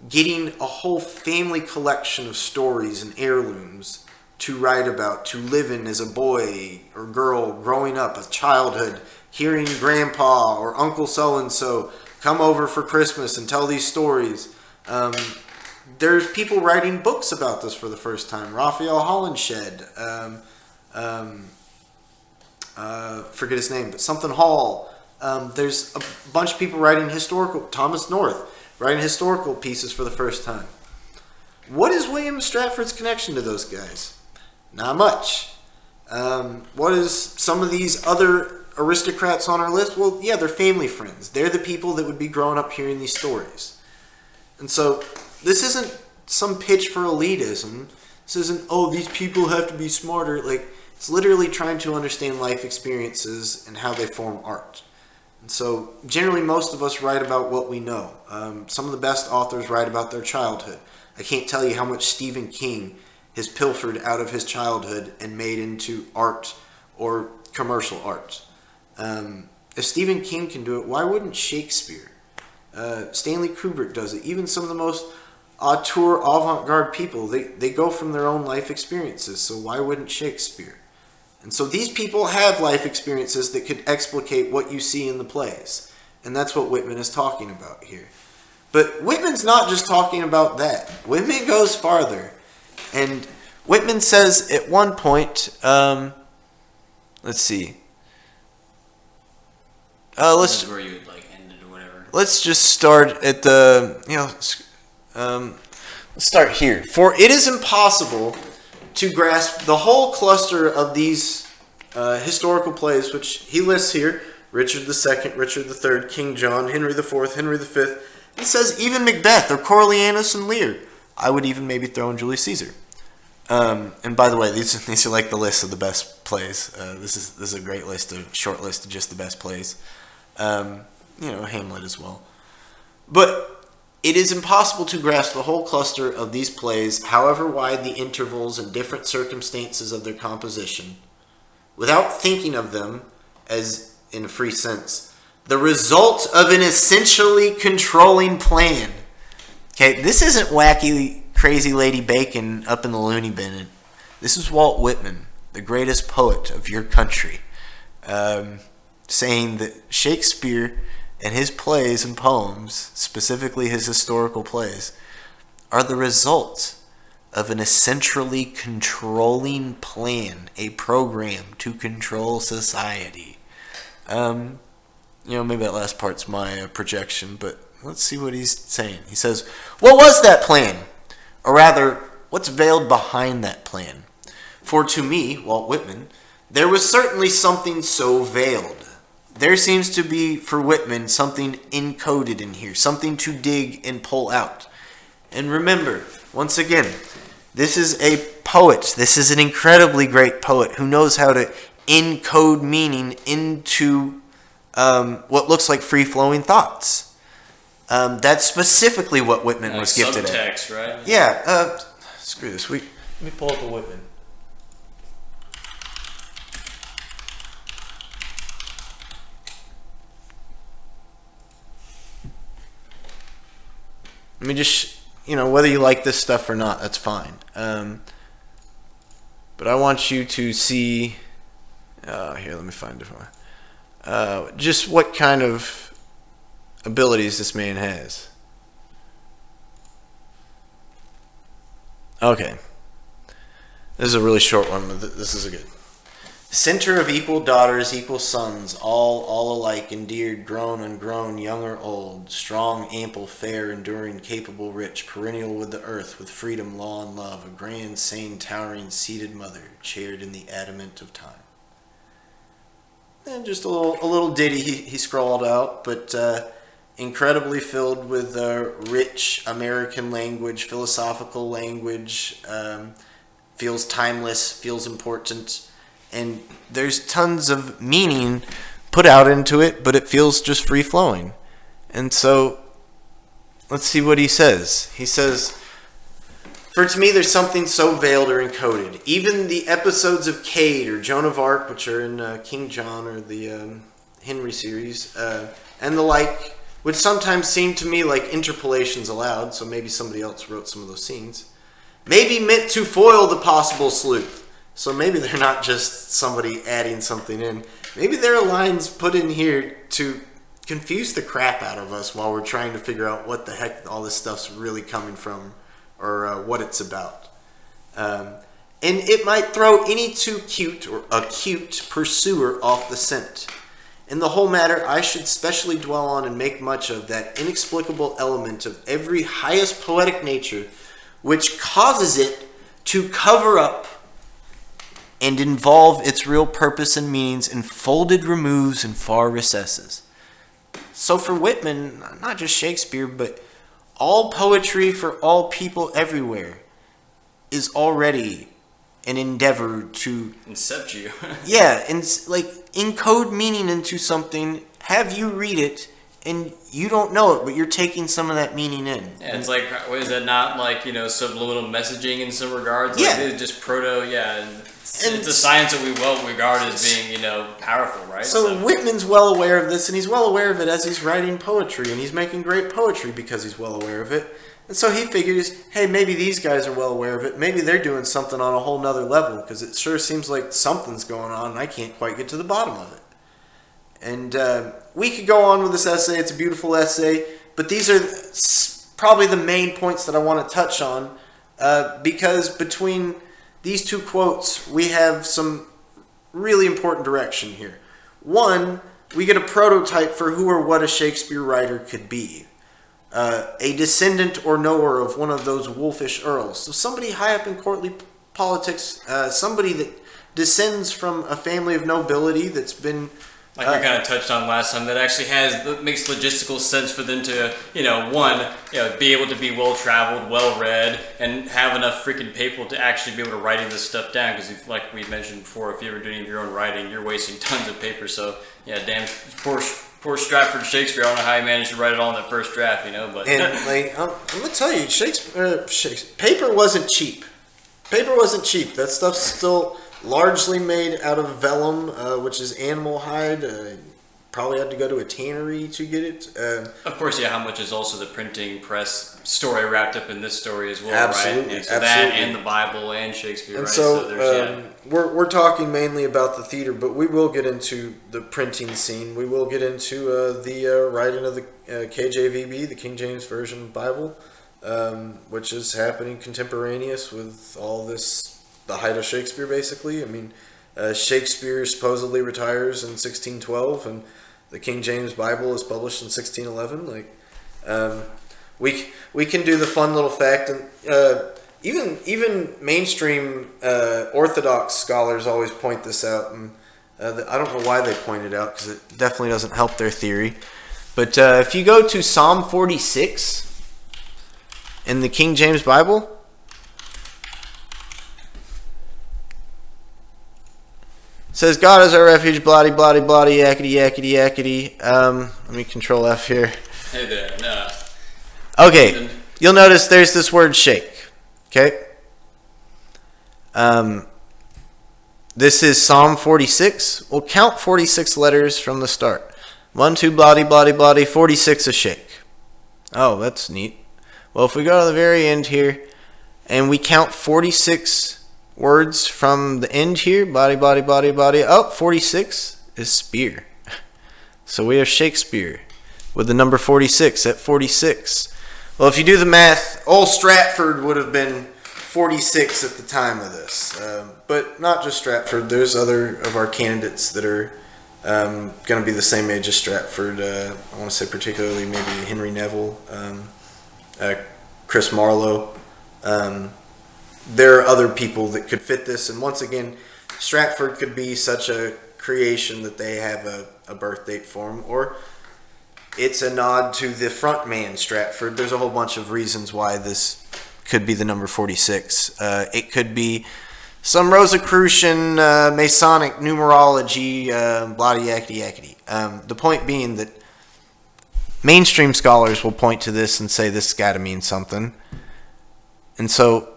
getting a whole family collection of stories and heirlooms to write about, to live in as a boy or girl growing up, a childhood, hearing grandpa or Uncle so-and-so come over for Christmas and tell these stories. There's people writing books about this for the first time. Raphael Holinshed, forget his name, but something Hall. There's a bunch of people writing Thomas North, writing historical pieces for the first time. What is William Stratford's connection to those guys? Not much. What is some of these other aristocrats on our list? Well, yeah, they're family friends. They're the people that would be growing up hearing these stories. And so this isn't some pitch for elitism. This isn't, these people have to be smarter. Like, it's literally trying to understand life experiences and how they form art. And so generally most of us write about what we know. Some of the best authors write about their childhood. I can't tell you how much Stephen King has pilfered out of his childhood and made into art or commercial art. If Stephen King can do it, why wouldn't Shakespeare? Stanley Kubrick does it. Even some of the most auteur, avant-garde people, they go from their own life experiences. So why wouldn't Shakespeare? And so these people have life experiences that could explicate what you see in the plays. And that's what Whitman is talking about here. But Whitman's not just talking about that. Whitman goes farther. And Whitman says at one point, let's see. This is where you would ended or whatever. Let's just start at the, let's start here. For it is impossible to grasp the whole cluster of these historical plays, which he lists here: Richard II, Richard III, King John, Henry IV, Henry V. He says even Macbeth or Coriolanus and Lear. I would even maybe throw in Julius Caesar. And by the way, these are like the list of the best plays. This is a great list, a short list of just the best plays. Hamlet as well. But it is impossible to grasp the whole cluster of these plays, however wide the intervals and different circumstances of their composition, without thinking of them as in a free sense. The result of an essentially controlling plan. Okay, this isn't wacky, crazy Lady Bacon up in the loony bin. This is Walt Whitman, the greatest poet of your country, saying that Shakespeare and his plays and poems, specifically his historical plays, are the result of an essentially controlling plan, a program to control society. Maybe that last part's my projection, but let's see what he's saying. He says, what was that plan? Or rather, what's veiled behind that plan? For to me, Walt Whitman, there was certainly something so veiled. There seems to be, for Whitman, something encoded in here, something to dig and pull out. And remember, once again, this is a poet. This is an incredibly great poet who knows how to encode meaning into what looks like free-flowing thoughts. That's specifically what Whitman was gifted at. Subtext, right? Yeah. Screw this. Let me pull up a Whitman. Let me just, whether you like this stuff or not, that's fine. But I want you to see, here, let me find a different one. Just what kind of abilities this man has. Okay. This is a really short one, but this is a good. Center of equal daughters, equal sons, all alike, endeared, grown, ungrown, young or old, strong, ample, fair, enduring, capable, rich, perennial with the earth, with freedom, law, and love, a grand, sane, towering, seated mother, chaired in the adamant of time. And just a little ditty he scrawled out, but incredibly filled with rich American language, philosophical language, feels timeless, feels important. And there's tons of meaning put out into it, but it feels just free-flowing. And so, let's see what he says. He says, for to me there's something so veiled or encoded. Even the episodes of Cade or Joan of Arc, which are in King John or the Henry series, and the like, would sometimes seem to me like interpolations aloud, so maybe somebody else wrote some of those scenes, maybe meant to foil the possible sleuth. So maybe they're not just somebody adding something in. Maybe there are lines put in here to confuse the crap out of us while we're trying to figure out what the heck all this stuff's really coming from or what it's about. And it might throw any too cute or acute pursuer off the scent. In the whole matter, I should specially dwell on and make much of that inexplicable element of every highest poetic nature which causes it to cover up and involve its real purpose and meanings in folded removes and far recesses. So for Whitman, not just Shakespeare, but all poetry for all people everywhere is already an endeavor to incept you. Yeah, and like encode meaning into something, have you read it, and you don't know it, but you're taking some of that meaning in. Yeah, it's like, is that not like, subliminal messaging in some regards? Yeah. Like, it's just it's a science that we well regard as being, powerful, right? So Whitman's well aware of this, and he's well aware of it as he's writing poetry, and he's making great poetry because he's well aware of it. And so he figures, hey, maybe these guys are well aware of it. Maybe they're doing something on a whole nother level, because it sure seems like something's going on, and I can't quite get to the bottom of it. And we could go on with this essay. It's a beautiful essay, but these are probably the main points that I want to touch on, because between these two quotes, we have some really important direction here. One, we get a prototype for who or what a Shakespeare writer could be. A descendant or knower of one of those wolfish earls. So somebody high up in courtly politics, somebody that descends from a family of nobility that's been... Like we kind of touched on last time, that actually makes logistical sense for them to, be able to be well-traveled, well-read, and have enough freaking paper to actually be able to write this stuff down. Because, like we mentioned before, if you're ever doing your own writing, you're wasting tons of paper. So, yeah, damn, poor Stratford Shakespeare. I don't know how he managed to write it all in that first draft, but... And, I'm going to tell you, Shakespeare, paper wasn't cheap. Paper wasn't cheap. That stuff's still... largely made out of vellum, which is animal hide. Probably had to go to a tannery to get it. Of course, yeah. How much is also the printing press story wrapped up in this story as well, absolutely, right? Yeah, so absolutely. that and the Bible and Shakespeare, and right? so, there's, we're talking mainly about the theater, but we will get into the printing scene. We will get into the writing of the KJVB, the King James Version Bible, which is happening contemporaneous with all this, the height of Shakespeare, basically. I mean, Shakespeare supposedly retires in 1612, and the King James Bible is published in 1611. We can do the fun little fact, and even mainstream Orthodox scholars always point this out, and I don't know why they point it out, because it definitely doesn't help their theory. But if you go to Psalm 46 in the King James Bible, it says, God is our refuge, bloody, bloody, bloody, yakety, yakety, yakety. Let me control F here. Hey there, no. Okay, you'll notice there's this word shake. Okay? This is Psalm 46. We'll count 46 letters from the start. 1, 2, bloody, bloody, bloody, 46 a shake. Oh, that's neat. Well, if we go to the very end here, and we count 46 words from the end here, body, body, body, body, up, 46 is spear. So we have Shakespeare with the number 46 at 46. Well, if you do the math, old Stratford would have been 46 at the time of this. But not just Stratford. There's other of our candidates that are going to be the same age as Stratford. I want to say particularly maybe Henry Neville, Chris Marlowe. There are other people that could fit this, and once again, Stratford could be such a creation that they have a birth date for him, or it's a nod to the front man Stratford. There's a whole bunch of reasons why this could be the number 46. It could be some Rosicrucian Masonic numerology, blah yakety yakety. The point being that mainstream scholars will point to this and say this has got to mean something, and so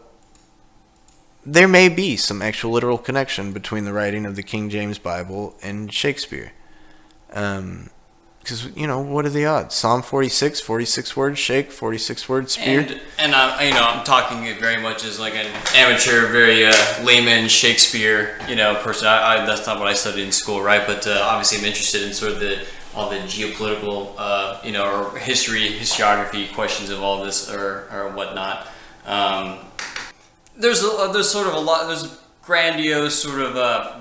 there may be some actual literal connection between the writing of the King James Bible and Shakespeare. Because, what are the odds? Psalm 46, 46 words shake, 46 words spear. And I'm talking it very much as like an amateur, very layman Shakespeare, person. That's not what I studied in school, right? But obviously I'm interested in sort of all the geopolitical, or historiography questions of all this or whatnot. There's sort of a lot. There's grandiose sort of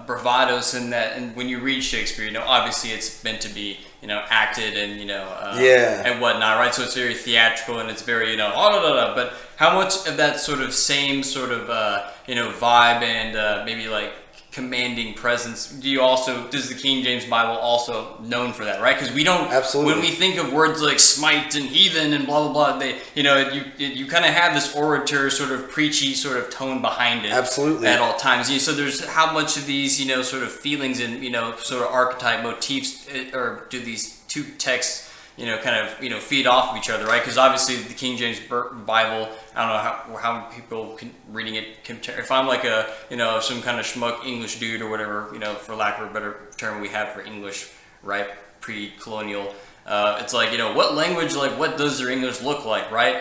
bravados in that, and when you read Shakespeare, obviously it's meant to be acted and and whatnot, right? So it's very theatrical and it's very but how much of that sort of same sort of vibe and maybe like commanding presence does the King James Bible also known for that, right? Because we don't absolutely, when we think of words like smite and heathen and blah blah blah, they you kind of have this orator sort of preachy sort of tone behind it, absolutely, at all times. So there's how much of these sort of feelings and sort of archetype motifs or do these two texts kind of feed off of each other, right? Because obviously the King James Bible, I don't know how people reading it if I'm like a some kind of schmuck English dude or whatever, for lack of a better term we have for English, right? Pre-colonial, it's like what language, like what does their English look like, right?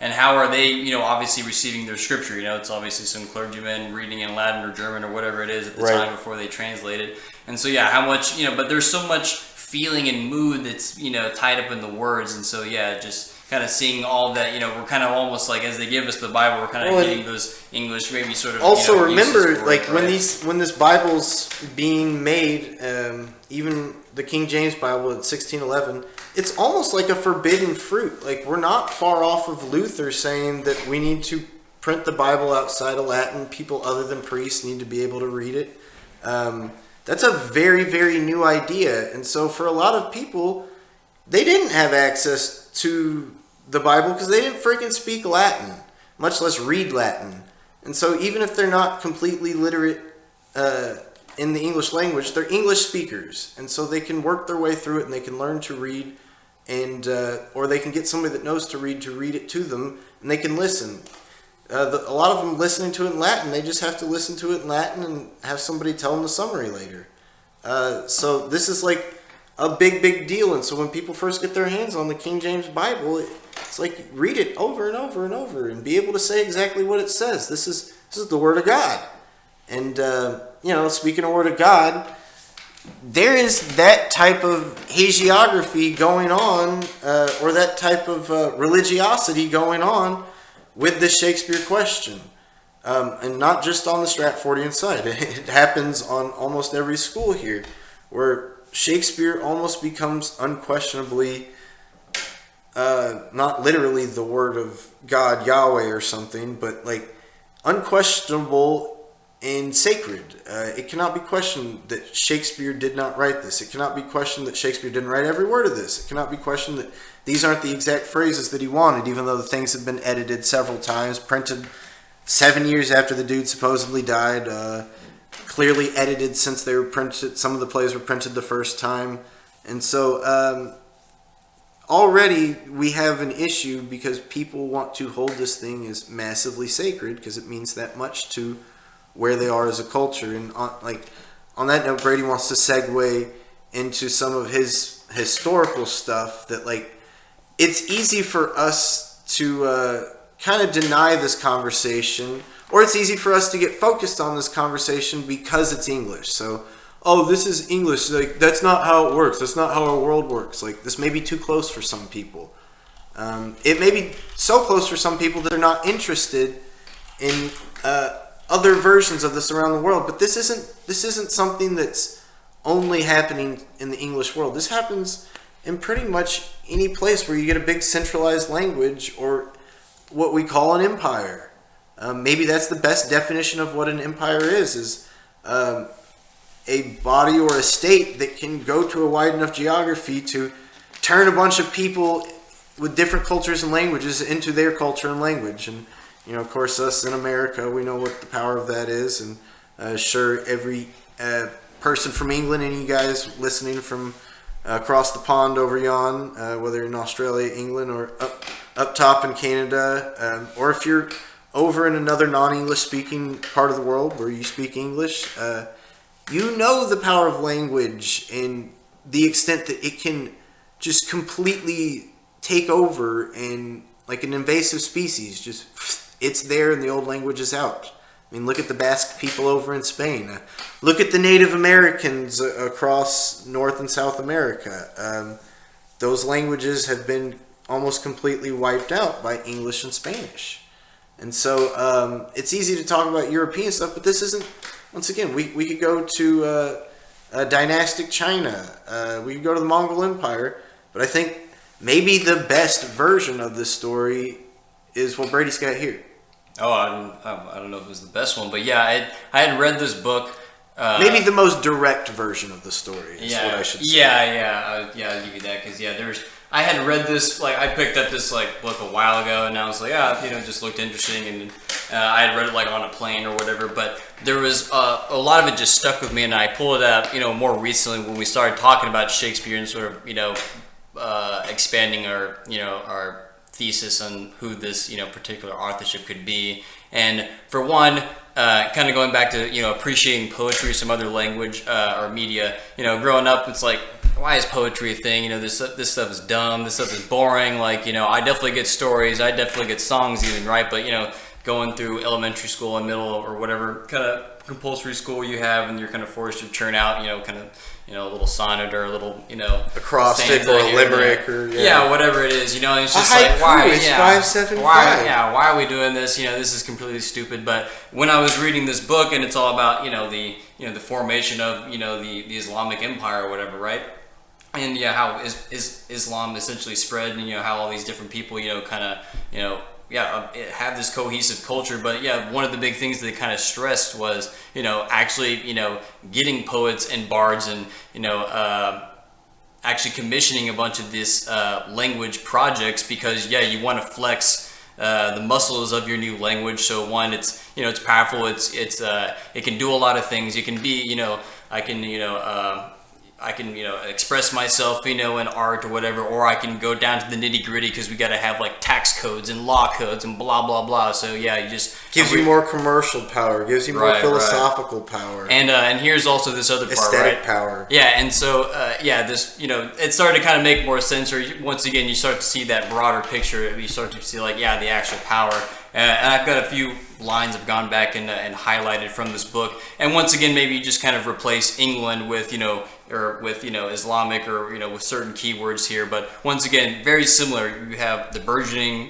And how are they obviously receiving their scripture? It's obviously some clergymen reading in Latin or German or whatever it is at the time before they translate it. And so how much but there's so much feeling and mood that's tied up in the words, and so just kind of seeing all that we're kind of almost like as they give us the Bible, we're kind of getting those English maybe sort of also remember like when this Bible's being made, even the King James Bible in 1611, it's almost like a forbidden fruit. Like we're not far off of Luther saying that we need to print the Bible outside of Latin. People other than priests need to be able to read it. That's a very, very new idea. And so for a lot of people, they didn't have access to the Bible because they didn't freaking speak Latin, much less read Latin. And so even if they're not completely literate in the English language, they're English speakers. And so they can work their way through it and they can learn to read, and or they can get somebody that knows to read it to them, and they can listen. a lot of them listening to it in Latin, they just have to listen to it in Latin and have somebody tell them the summary later. So this is like a big deal. And so when people first get their hands on the King James Bible, it's like read it over and over and over and be able to say exactly what it says. This is the Word of God. And, speaking of Word of God, there is that type of hagiography going on, or that type of religiosity going on with the Shakespeare question. And not just on the Stratfordian side. It happens on almost every school here, where Shakespeare almost becomes unquestionably, not literally the word of God, Yahweh or something, but like unquestionable and sacred. It cannot be questioned that Shakespeare did not write this. It cannot be questioned that Shakespeare didn't write every word of this. It cannot be questioned that these aren't the exact phrases that he wanted, even though the things have been edited several times, printed 7 years after the dude supposedly died, clearly edited since they were printed. Some of the plays were printed the first time. And so already we have an issue because people want to hold this thing as massively sacred because it means that much to where they are as a culture. And on that note, Brady wants to segue into some of his historical stuff that it's easy for us to kind of deny this conversation, or it's easy for us to get focused on this conversation because it's English. So, this is English. That's not how it works. That's not how our world works. This may be too close for some people. It may be so close for some people that they're not interested in other versions of this around the world. But this isn't something that's only happening in the English world. This happens in pretty much any place where you get a big centralized language or what we call an empire. Maybe that's the best definition of what an empire is a body or a state that can go to a wide enough geography to turn a bunch of people with different cultures and languages into their culture and language. And, of course, us in America, we know what the power of that is. And sure, every person from England and you guys listening from across the pond over yon, whether in Australia, England, or up top in Canada, or if you're over in another non-English speaking part of the world where you speak English, you know the power of language and the extent that it can just completely take over and like an invasive species, just it's there and the old language is out. I mean, look at the Basque people over in Spain. Look at the Native Americans across North and South America. Those languages have been almost completely wiped out by English and Spanish. And so it's easy to talk about European stuff, but this isn't, once again, we could go to dynastic China. We could go to the Mongol Empire. But I think maybe the best version of this story is what Brady's got here. Oh, I don't know if it was the best one, but yeah, I had read this book. Maybe the most direct version of the story is what I should say. Yeah, I'll give you that, because I had read this, I picked up this book a while ago, and I was like, just looked interesting, and I had read it on a plane or whatever, but there was a lot of it just stuck with me, and I pulled it out, more recently when we started talking about Shakespeare and sort of, expanding our thesis on who this particular authorship could be. And for one, kind of going back to appreciating poetry or some other language or media, growing up, it's like, why is poetry a thing? This stuff is dumb, this stuff is boring. I definitely get stories, I definitely get songs even, right? But going through elementary school and middle or whatever kind of compulsory school you have, and you're kind of forced to churn out a little sonnet or a little acrostic or a limerick or whatever it is, and it's just why 575. Why are we doing this? This is completely stupid. But when I was reading this book, and it's all about the formation of the Islamic Empire or whatever, right? And how Islam essentially spread, and how all these different people have this cohesive culture. But one of the big things that they kind of stressed was actually getting poets and bards and actually commissioning a bunch of this language projects, because you want to flex the muscles of your new language. So one, it's it's powerful, it can do a lot of things. You can be express myself, in art or whatever, or I can go down to the nitty gritty because we got to have like tax codes and law codes and blah blah blah. So yeah, you just gives you more commercial power, gives you more philosophical power, and here's also this other part, aesthetic power. Yeah, and so this it started to kind of make more sense. Or once again, you start to see that broader picture. You start to see the actual power. And I've got a few lines I've gone back and highlighted from this book. And once again, maybe you just kind of replace England with Islamic or with certain keywords here. But once again, very similar. You have the burgeoning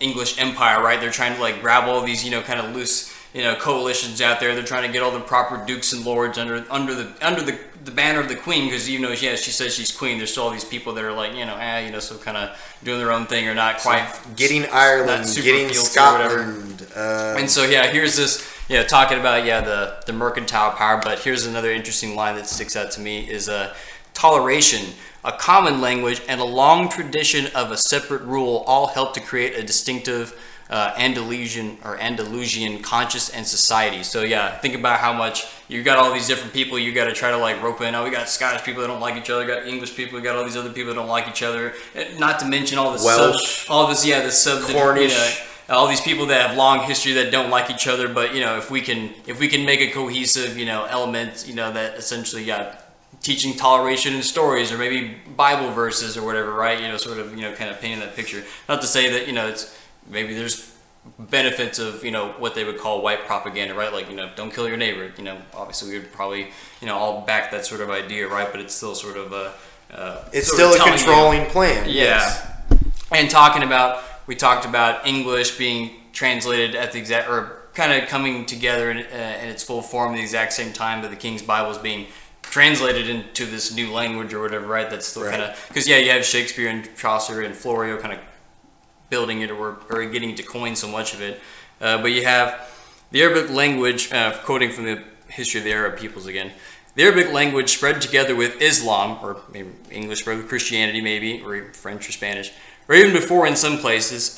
English Empire, right? They're trying to grab all these kind of loose coalitions out there. They're trying to get all the proper dukes and lords under the banner of the queen, because she says she's queen. There's still all these people that are so kind of doing their own thing or not quite getting Ireland, getting Scotland, and so here's this talking about the mercantile power. But here's another interesting line that sticks out to me is toleration. A common language and a long tradition of a separate rule all help to create a distinctive Andalusian conscience and society. So think about how much you got all these different people you got to try to rope in. We got Scottish people that don't like each other, we got English people, we got all these other people that don't like each other. Not to mention all this Welsh, Cornish. All these people that have long history that don't like each other, but if we can make a cohesive element that essentially teaching toleration in stories or maybe Bible verses or whatever, right? Kind of painting that picture. Not to say that it's maybe there's benefits of what they would call white propaganda, right? Don't kill your neighbor. Obviously we would probably all back that sort of idea, right? But it's still sort of it's still a controlling plan. Yeah. And we talked about English being translated at the exact, or kind of coming together in its full form at the exact same time that the King's Bible is being translated into this new language or whatever, right? That's still kind of, because you have Shakespeare and Chaucer and Florio kind of building it or getting to coin so much of it. But you have the Arabic language, quoting from the history of the Arab peoples again, the Arabic language spread together with Islam, or maybe English spread with Christianity maybe, or French or Spanish, or even before in some places.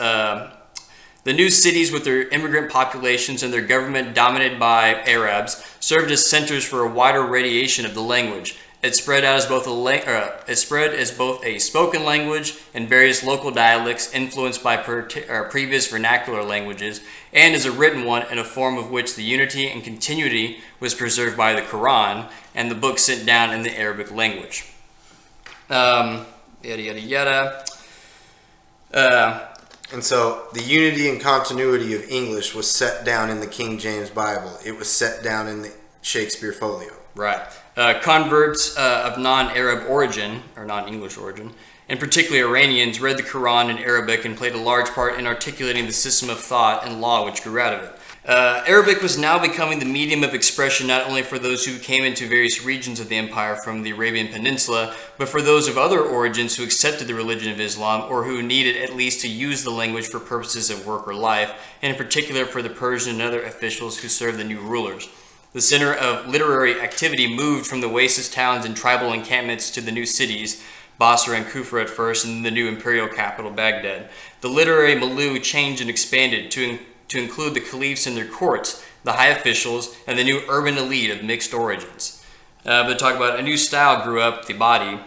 The new cities with their immigrant populations and their government dominated by Arabs served as centers for a wider radiation of the language. It spread out as both a spoken language and various local dialects influenced by previous vernacular languages, and as a written one in a form of which the unity and continuity was preserved by the Quran and the book sent down in the Arabic language. Yada yada yada. And so the unity and continuity of English was set down in the King James Bible. It was set down in the Shakespeare Folio. Right. Converts of non-Arab origin, or non-English origin, and particularly Iranians, read the Quran in Arabic and played a large part in articulating the system of thought and law which grew out of it. Arabic was now becoming the medium of expression not only for those who came into various regions of the empire from the Arabian Peninsula, but for those of other origins who accepted the religion of Islam or who needed at least to use the language for purposes of work or life, and in particular for the Persian and other officials who served the new rulers. The center of literary activity moved from the oasis towns and tribal encampments to the new cities, Basra and Kufa at first, and the new imperial capital, Baghdad. The literary milieu changed and expanded to include the caliphs and their courts, the high officials, and the new urban elite of mixed origins. But talk about a new style grew up, the body,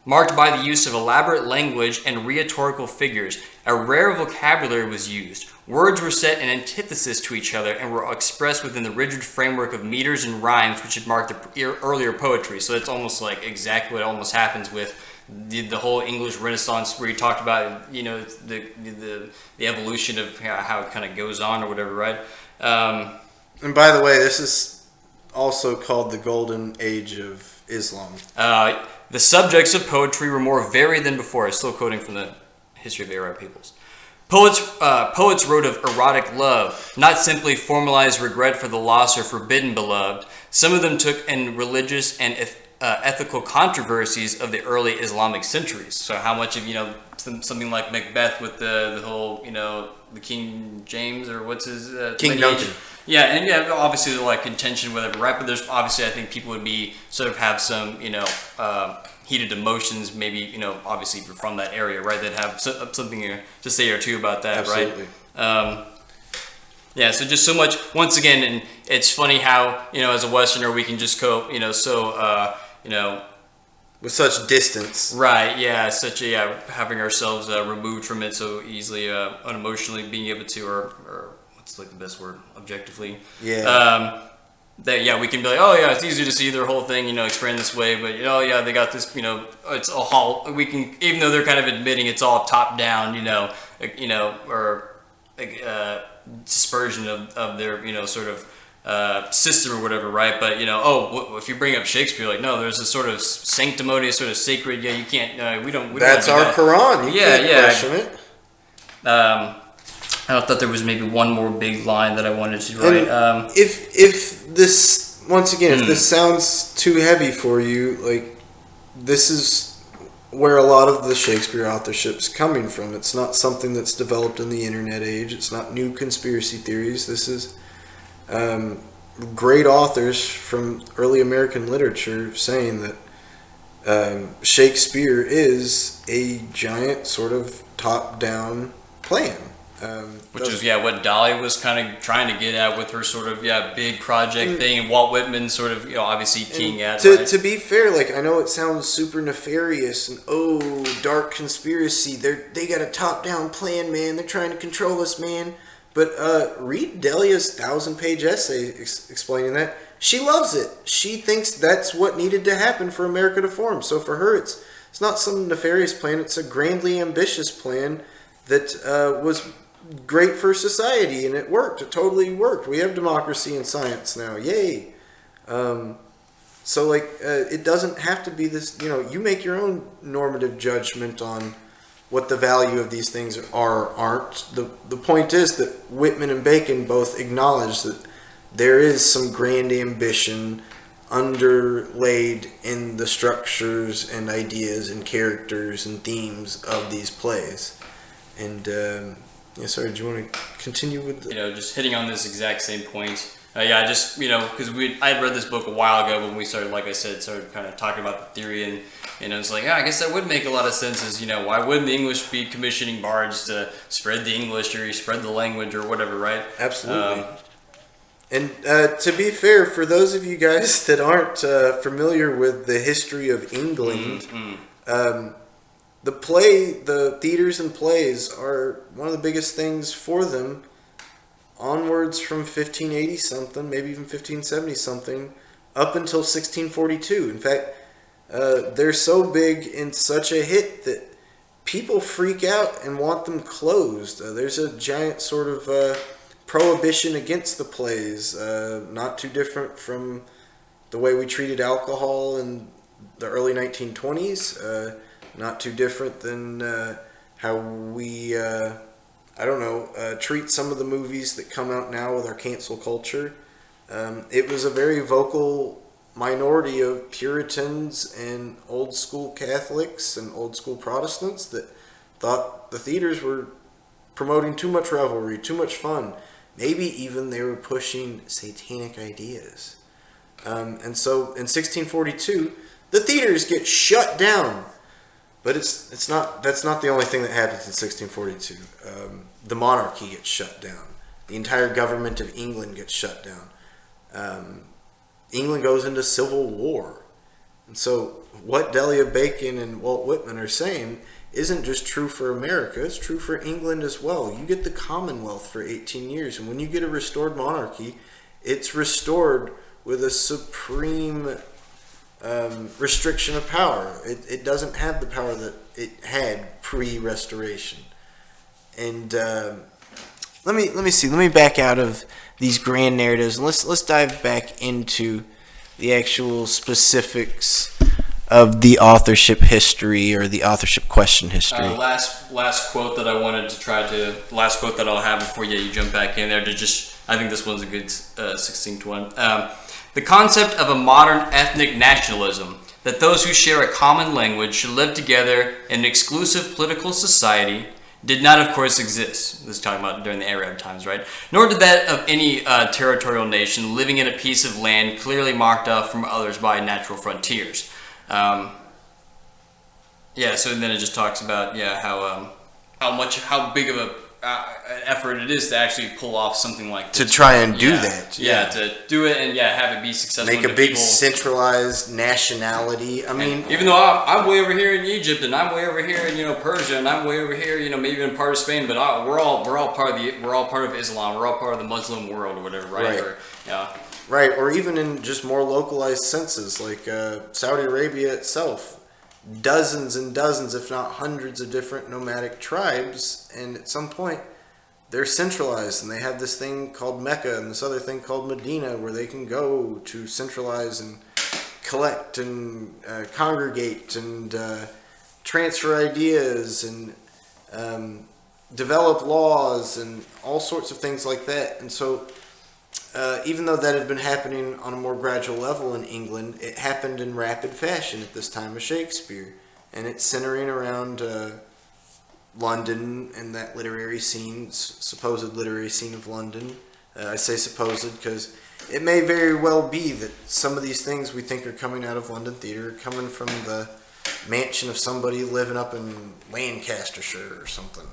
marked by the use of elaborate language and rhetorical figures. A rare vocabulary was used. Words were set in antithesis to each other and were expressed within the rigid framework of meters and rhymes which had marked the earlier poetry. So it's almost like exactly what almost happens with the whole English Renaissance, where you talked about the evolution of how it kind of goes on or whatever, right? And by the way, this is also called the Golden Age of Islam. The subjects of poetry were more varied than before. I'm still quoting from the history of the Arab peoples. Poets wrote of erotic love, not simply formalized regret for the lost or forbidden beloved. Some of them took in religious and ethical controversies of the early Islamic centuries. So how much of something like Macbeth with the whole the King James, or what's his King Duncan. Yeah, and obviously there's like contention, whatever, right? But there's obviously, I think people would be sort of have some heated emotions, maybe obviously if you're from that area, right? That have something to say or two about that, absolutely. Right? Yeah, so just so much. Once again, and it's funny how as a Westerner we can just go with such distance. Right, yeah, having ourselves removed from it so easily, unemotionally being able to, or what's like the best word, objectively. Yeah. That we can be like, oh yeah, it's easy to see their whole thing, explained this way, but yeah, they got this, it's all we can, even though they're kind of admitting it's all top down, or dispersion of their, sort of system or whatever, right? But if you bring up Shakespeare, like, no, there's a sort of sanctimonious, sort of sacred. Yeah, you can't. We don't. That's don't do our that. Quran. You can't question it. I thought there was maybe one more big line that I wanted to write. If this once again, if this sounds too heavy for you, like this is where a lot of the Shakespeare authorship's coming from. It's not something that's developed in the internet age. It's not new conspiracy theories. This is great authors from early American literature saying that Shakespeare is a giant sort of top-down plan. Which is what Dolly was kind of trying to get at with her sort of big project thing, and Walt Whitman sort of obviously keying at. To be fair, like I know it sounds super nefarious and dark conspiracy. They got a top-down plan, man. They're trying to control us, man. But read Delia's 1,000-page essay explaining that. She loves it. She thinks that's what needed to happen for America to form. So for her, it's not some nefarious plan. It's a grandly ambitious plan that was great for society, and it worked. It totally worked. We have democracy and science now. Yay! So it doesn't have to be this. You make your own normative judgment on what the value of these things aren't. The point is that Whitman and Bacon both acknowledge that there is some grand ambition underlaid in the structures and ideas and characters and themes of these plays. And sorry, do you want to continue with just hitting on this exact same point? Because I had read this book a while ago when we started, like I said, started kind of talking about the theory, and it's like, I guess that would make a lot of sense. Is why wouldn't the English be commissioning bards to spread the English or spread the language or whatever, right? Absolutely. And to be fair, for those of you guys that aren't familiar with the history of England, the theaters and plays are one of the biggest things for them onwards from 1580 something, maybe even 1570 something, up until 1642. In fact, they're so big and such a hit that people freak out and want them closed. There's a giant sort of prohibition against the plays, not too different from the way we treated alcohol in the early 1920s, not too different than how we treat some of the movies that come out now with our cancel culture. It was a very vocal minority of Puritans and old school Catholics and old school Protestants that thought the theaters were promoting too much revelry, too much fun. Maybe even they were pushing satanic ideas. And so in 1642, the theaters get shut down. But that's not the only thing that happens in 1642. The monarchy gets shut down. The entire government of England gets shut down. England goes into civil war. And so what Delia Bacon and Walt Whitman are saying isn't just true for America, it's true for England as well. You get the Commonwealth for 18 years, and when you get a restored monarchy, it's restored with a supreme restriction of power. It doesn't have the power that it had pre-restoration. And let me back out of these grand narratives and let's dive back into the actual specifics of the authorship history or the authorship question history. Last quote that I wanted to last quote that I'll have before you jump back in there I think this one's a good succinct one. The concept of a modern ethnic nationalism, that those who share a common language should live together in an exclusive political society, did not, of course, exist. This is talking about during the Arab times, right? Nor did that of any territorial nation living in a piece of land clearly marked off from others by natural frontiers. So then it just talks about how big of effort it is to actually pull off something like this. To try and do that. Yeah, to do it and have it be successful. Make a big centralized nationality. I mean, even though I'm way over here in Egypt, and I'm way over here in Persia, and I'm way over here, maybe even part of Spain, but we're all part of Islam. We're all part of the Muslim world or whatever, right? Right, or even in just more localized senses, like Saudi Arabia itself. Dozens and dozens, if not hundreds of different nomadic tribes, and at some point they're centralized and they have this thing called Mecca and this other thing called Medina where they can go to centralize and collect and congregate and transfer ideas and develop laws and all sorts of things like that. And so even though that had been happening on a more gradual level in England, it happened in rapid fashion at this time of Shakespeare. And it's centering around London and that literary scene, supposed literary scene of London. I say supposed because it may very well be that some of these things we think are coming out of London theatre are coming from the mansion of somebody living up in Lancastershire or something.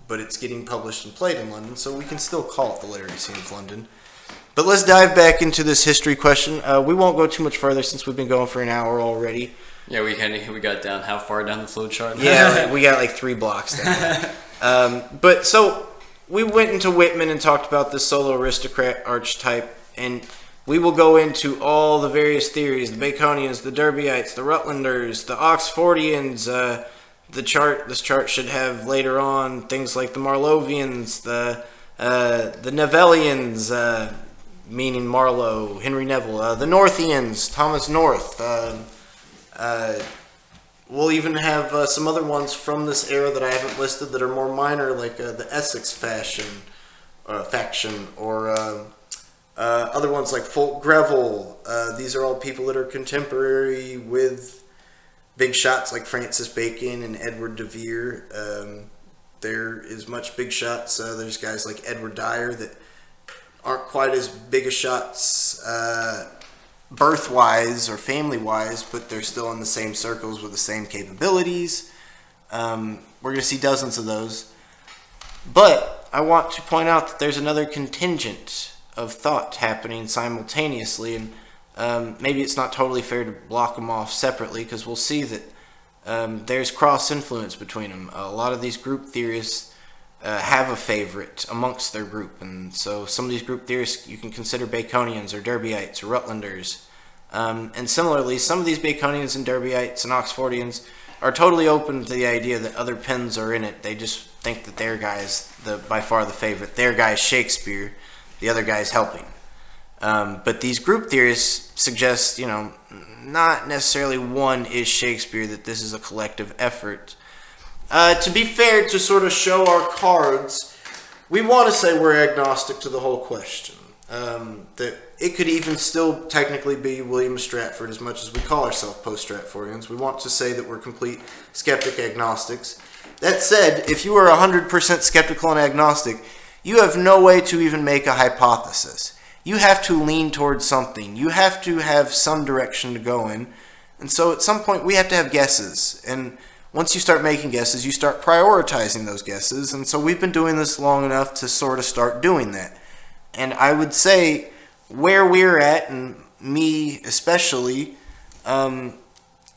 But it's getting published and played in London, so we can still call it the literary scene of London. But let's dive back into this history question. We won't go too much further since we've been going for an hour already. Yeah, we got down how far down the flowchart? Yeah, we got like 3 blocks down. But so we went into Whitman and talked about the solo aristocrat archetype, and we will go into all the various theories: the Baconians, the Derbyites, the Rutlanders, the Oxfordians. This chart should have later on things like the Marlovians, the Nevellians, meaning Marlowe, Henry Neville, the Northians, Thomas North. We'll even have some other ones from this era that I haven't listed that are more minor, like the Essex faction, or other ones like Fulk Greville. These are all people that are contemporary with big shots like Francis Bacon and Edward de Vere. There is much big shots. There's guys like Edward Dyer that aren't quite as big a shots birth-wise or family-wise, but they're still in the same circles with the same capabilities. We're going to see dozens of those. But I want to point out that there's another contingent of thought happening simultaneously, and maybe it's not totally fair to block them off separately, because we'll see that there's cross-influence between them. A lot of these group theorists have a favorite amongst their group, and so some of these group theorists you can consider Baconians or Derbyites or Rutlanders. And similarly, some of these Baconians and Derbyites and Oxfordians are totally open to the idea that other pens are in it. They just think that their guy's by far the favorite. Their guy's Shakespeare, the other guy's helping. But these group theorists suggest, not necessarily one is Shakespeare, that this is a collective effort. To be fair, to sort of show our cards, we want to say we're agnostic to the whole question. That it could even still technically be William Stratford, as much as we call ourselves post-Stratfordians. We want to say that we're complete skeptic agnostics. That said, if you are 100% skeptical and agnostic, you have no way to even make a hypothesis. You have to lean towards something. You have to have some direction to go in. And so at some point we have to have guesses. And once you start making guesses, you start prioritizing those guesses. And so we've been doing this long enough to sort of start doing that. And I would say where we're at, and me especially,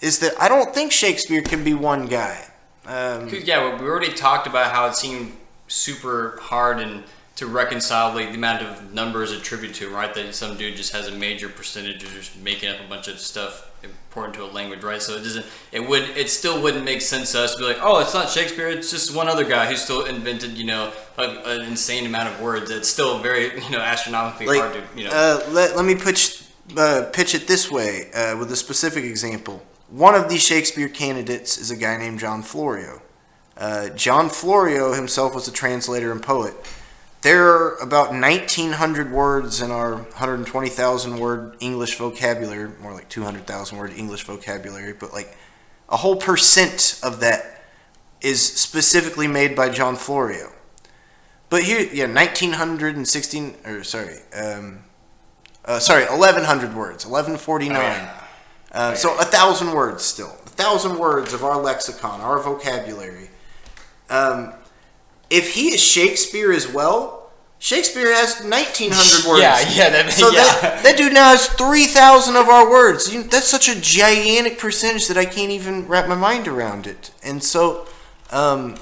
is that I don't think Shakespeare can be one guy. We already talked about how it seemed super hard and to reconcile the amount of numbers attributed to him, right? That some dude just has a major percentage of just making up a bunch of stuff important to a language, right? So it still wouldn't make sense to us to be like, oh, it's not Shakespeare, it's just one other guy who still invented, an insane amount of words. It's still very, astronomically hard to, Let me pitch it this way with a specific example. One of these Shakespeare candidates is a guy named John Florio. John Florio himself was a translator and poet. There are about 1,900 words in our 120,000 word English vocabulary, more like 200,000 word English vocabulary, but like a whole percent of that is specifically made by John Florio. But here, 1,916, 1,100 words, 1,149. So 1,000 words still. 1,000 words of our lexicon, our vocabulary. if he is Shakespeare as well, Shakespeare has 1,900 words. That dude now has 3,000 of our words. That's such a gigantic percentage that I can't even wrap my mind around it. And so, and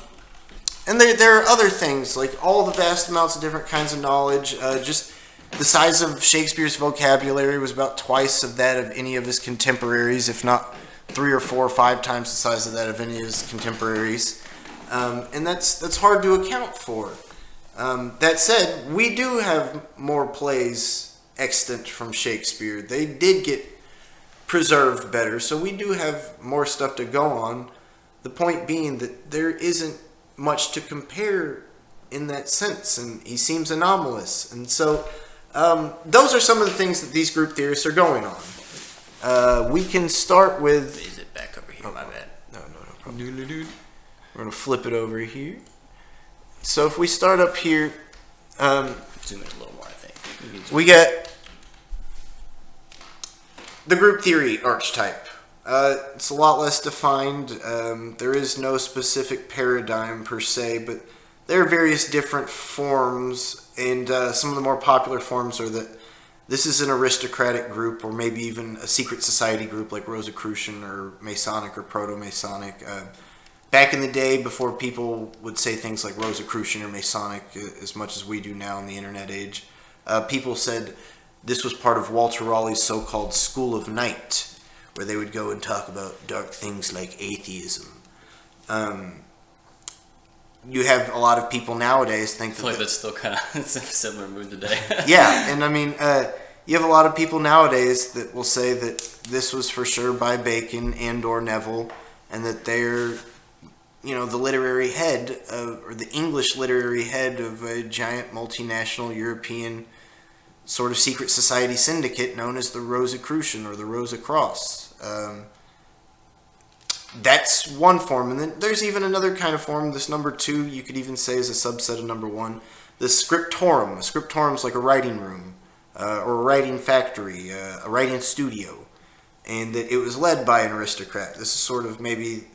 there are other things, like all the vast amounts of different kinds of knowledge. Just the size of Shakespeare's vocabulary was about twice of that of any of his contemporaries, if not 3 or 4 or 5 times the size of that of any of his contemporaries. And that's hard to account for. That said, we do have more plays extant from Shakespeare. They did get preserved better, so we do have more stuff to go on. The point being that there isn't much to compare in that sense, and he seems anomalous. And so those are some of the things that these group theorists are going on. We can start with... Is it back over here? My bad. No problem. We're going to flip it over here. So if we start up here, zoom in a little more, I think. We get the group theory archetype. It's a lot less defined. There is no specific paradigm per se, but there are various different forms, and some of the more popular forms are that this is an aristocratic group, or maybe even a secret society group like Rosicrucian or Masonic or Proto-Masonic. Back in the day, before people would say things like Rosicrucian or Masonic as much as we do now in the internet age, people said this was part of Walter Raleigh's so-called School of Night, where they would go and talk about dark things like atheism. You have a lot of people nowadays think that... I feel like that's still kind of a similar mood today. Yeah, and I mean, you have a lot of people nowadays that will say that this was for sure by Bacon and or Neville, and that they're... the literary head or the English literary head of a giant multinational European sort of secret society syndicate known as the Rosicrucian or the Rosicross. That's one form. And then there's even another kind of form. This number 2, you could even say, is a subset of number 1. The scriptorum. A scriptorum is like a writing room or a writing factory, a writing studio. And that it was led by an aristocrat. This is sort of maybe...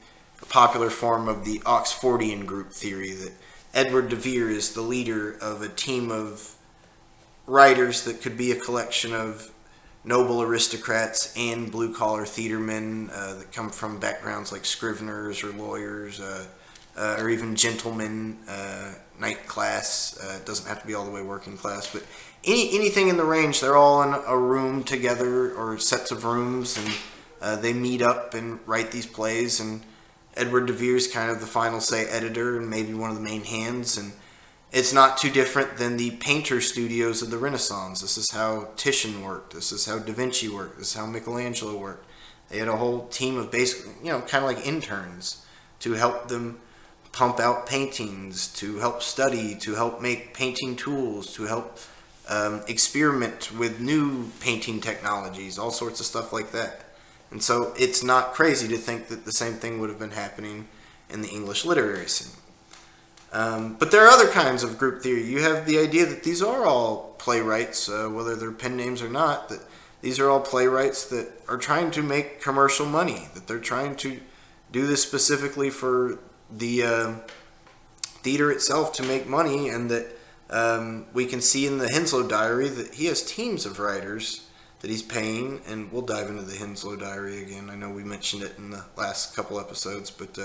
popular form of the Oxfordian group theory, that Edward de Vere is the leader of a team of writers that could be a collection of noble aristocrats and blue-collar theatermen that come from backgrounds like scriveners or lawyers or even gentlemen, knight class. It doesn't have to be all the way working class, but anything in the range. They're all in a room together or sets of rooms, and they meet up and write these plays, and Edward de Vere's kind of the final say editor and maybe one of the main hands, and it's not too different than the painter studios of the Renaissance. This is how Titian worked. This is how Da Vinci worked. This is how Michelangelo worked. They had a whole team of basically, kind of like interns to help them pump out paintings, to help study, to help make painting tools, to help experiment with new painting technologies, all sorts of stuff like that. And so it's not crazy to think that the same thing would have been happening in the English literary scene. But there are other kinds of group theory. You have the idea that these are all playwrights, whether they're pen names or not, that these are all playwrights that are trying to make commercial money, that they're trying to do this specifically for the theater itself to make money, and that we can see in the Henslow Diary that he has teams of writers that he's paying, and we'll dive into the Henslow Diary again. I know we mentioned it in the last couple episodes, but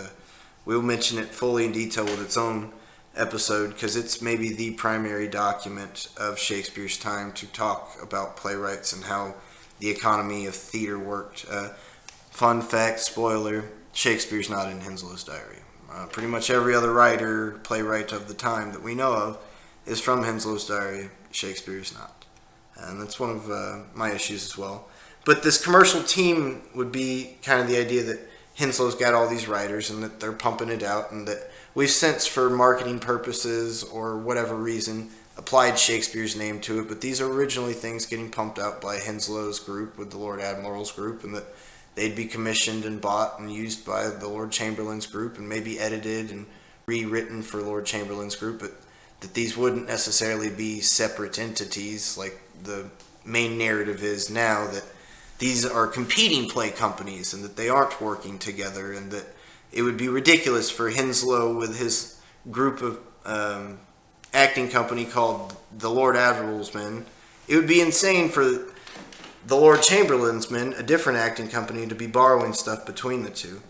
we'll mention it fully in detail with its own episode, because it's maybe the primary document of Shakespeare's time to talk about playwrights and how the economy of theater worked. Fun fact, spoiler, Shakespeare's not in Henslow's Diary. Pretty much every other writer, playwright of the time that we know of is from Henslow's Diary. Shakespeare's not. And that's one of my issues as well. But this commercial team would be kind of the idea that Henslow's got all these writers and that they're pumping it out, and that we've since, for marketing purposes or whatever reason, applied Shakespeare's name to it. But these are originally things getting pumped out by Henslow's group with the Lord Admiral's group, and that they'd be commissioned and bought and used by the Lord Chamberlain's group and maybe edited and rewritten for Lord Chamberlain's group, but that these wouldn't necessarily be separate entities like the main narrative is now, that these are competing play companies and that they aren't working together, and that it would be ridiculous for Henslow with his group of acting company called the Lord Admiral's Men. It would be insane for the Lord Chamberlain's Men, a different acting company, to be borrowing stuff between the two.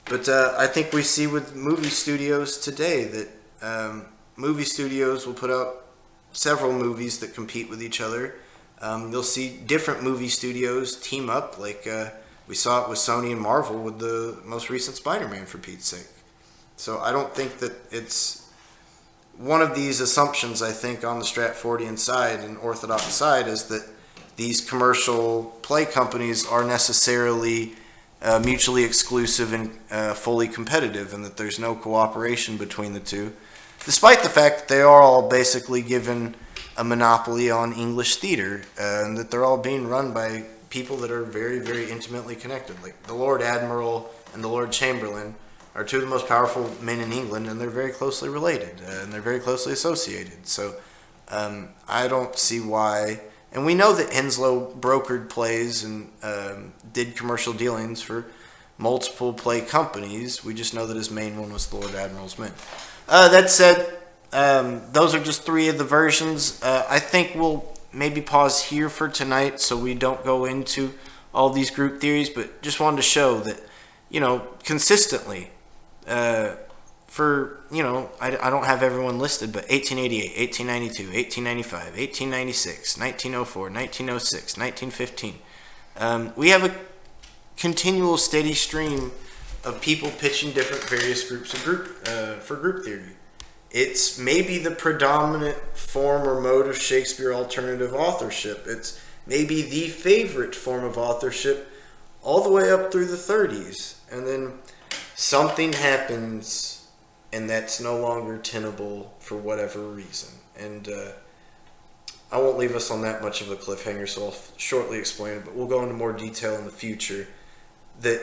But I think we see with movie studios today that movie studios will put out several movies that compete with each other. You'll see different movie studios team up, like we saw it with Sony and Marvel with the most recent Spider-Man, for Pete's sake. So I don't think that it's one of these assumptions, I think, on the Stratfordian side and Orthodox side is that these commercial play companies are necessarily mutually exclusive and fully competitive, and that there's no cooperation between the two, despite the fact that they are all basically given a monopoly on English theater, and that they're all being run by people that are very, very intimately connected. Like the Lord Admiral and the Lord Chamberlain are two of the most powerful men in England, and they're very closely related, and they're very closely associated. So I don't see why. And we know that Henslow brokered plays and did commercial dealings for multiple play companies. We just know that his main one was the Lord Admiral's Men. That said, those are just three of the versions. I think we'll maybe pause here for tonight so we don't go into all these group theories, but just wanted to show that, consistently, for, I don't have everyone listed, but 1888, 1892, 1895, 1896, 1904, 1906, 1915. We have a continual steady stream of people pitching different various groups of for group theory. It's maybe the predominant form or mode of Shakespeare alternative authorship. It's maybe the favorite form of authorship all the way up through the 30s. And then something happens and that's no longer tenable for whatever reason. And I won't leave us on that much of a cliffhanger, so I'll shortly explain it, but we'll go into more detail in the future. That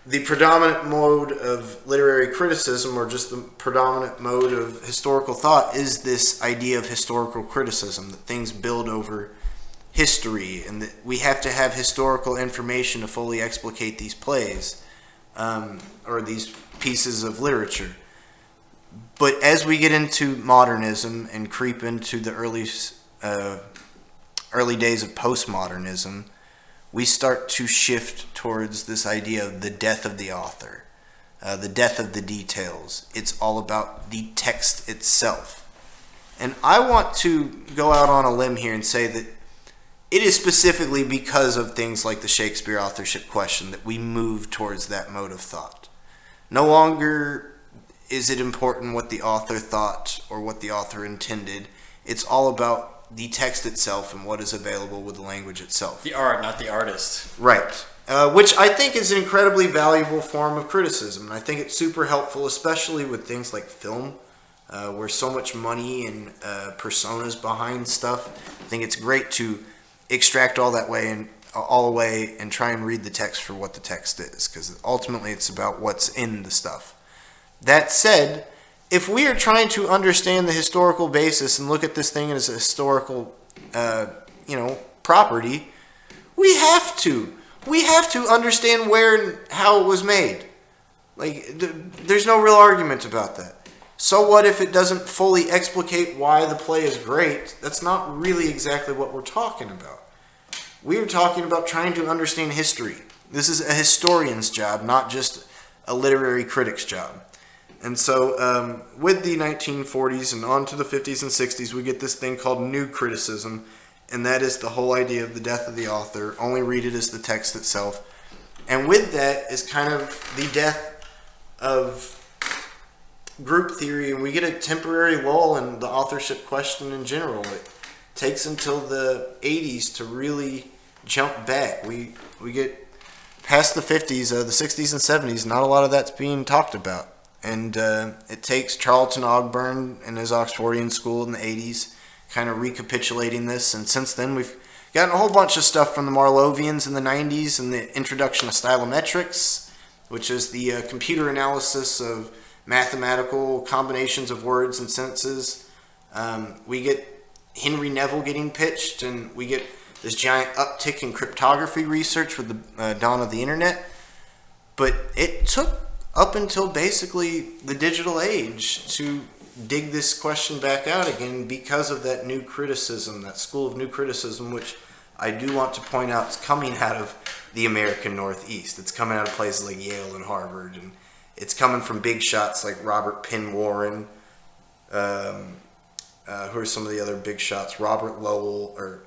the predominant mode of literary criticism, or just the predominant mode of historical thought, is this idea of historical criticism, that things build over history, and that we have to have historical information to fully explicate these plays, or these pieces of literature. But as we get into modernism and creep into the early days of postmodernism, we start to shift towards this idea of the death of the author, the death of the details. It's all about the text itself. And I want to go out on a limb here and say that it is specifically because of things like the Shakespeare authorship question that we move towards that mode of thought. No longer is it important what the author thought or what the author intended. It's all about the text itself and what is available with the language itself. The art, not the artist. Right. Which I think is an incredibly valuable form of criticism. And I think it's super helpful, especially with things like film, where so much money and personas behind stuff. I think it's great to extract all away and try and read the text for what the text is, because ultimately it's about what's in the stuff. That said, if we are trying to understand the historical basis and look at this thing as a historical, property, we have to understand where and how it was made. Like, there's no real argument about that. So what if it doesn't fully explicate why the play is great? That's not really exactly what we're talking about. We are talking about trying to understand history. This is a historian's job, not just a literary critic's job. And so with the 1940s and on to the 50s and 60s, we get this thing called new criticism, and that is the whole idea of the death of the author. Only read it as the text itself. And with that is kind of the death of group theory, and we get a temporary lull in the authorship question in general. It takes until the 80s to really jump back. We get past the 50s, the 60s and 70s, not a lot of that's being talked about. And it takes Charlton Ogburn and his Oxfordian school in the 80s kind of recapitulating this. And since then, we've gotten a whole bunch of stuff from the Marlovians in the 90s and the introduction of stylometrics, which is the computer analysis of mathematical combinations of words and sentences. We get Henry Neville getting pitched, and we get this giant uptick in cryptography research with the dawn of the internet. But it took up until basically the digital age to dig this question back out again because of that new criticism, that school of new criticism, which I do want to point out is coming out of the American Northeast. It's coming out of places like Yale and Harvard, and it's coming from big shots like Robert Penn Warren. Who are some of the other big shots? Robert Lowell or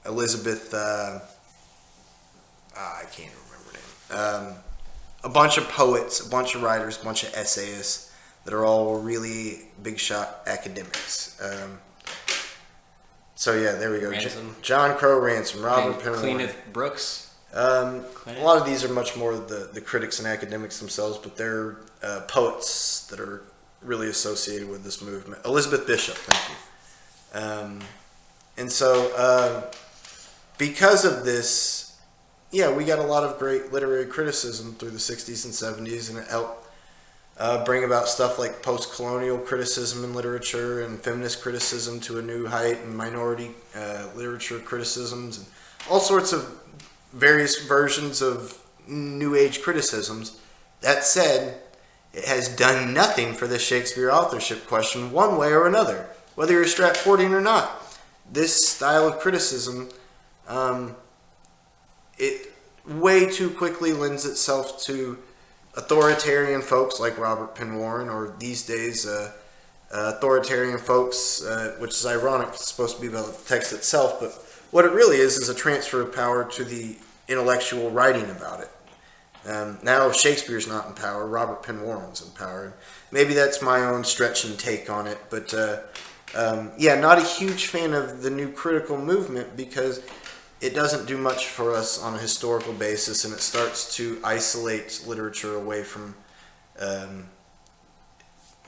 Elizabeth. I can't remember her name. A bunch of poets, a bunch of writers, a bunch of essayists that are all really big shot academics. So yeah, there we go. Ransom. John Crow Ransom, Robert Penn Warren. Cleaneth Brooks. A lot of these are much more the critics and academics themselves, but they're poets that are really associated with this movement. Elizabeth Bishop, thank you. And so because of this, yeah, we got a lot of great literary criticism through the 60s and 70s, and it helped bring about stuff like post-colonial criticism in literature and feminist criticism to a new height, and minority literature criticisms, and all sorts of various versions of New Age criticisms. That said, it has done nothing for the Shakespeare authorship question one way or another, whether you're Stratfordian or not. This style of criticism, it way too quickly lends itself to authoritarian folks like Robert Penn Warren, or these days authoritarian folks, which is ironic. It's supposed to be about the text itself, but what it really is a transfer of power to the intellectual writing about it. Now Shakespeare's not in power, Robert Penn Warren's in power. Maybe that's my own stretching take on it, but yeah, not a huge fan of the new critical movement because it doesn't do much for us on a historical basis, and it starts to isolate literature away from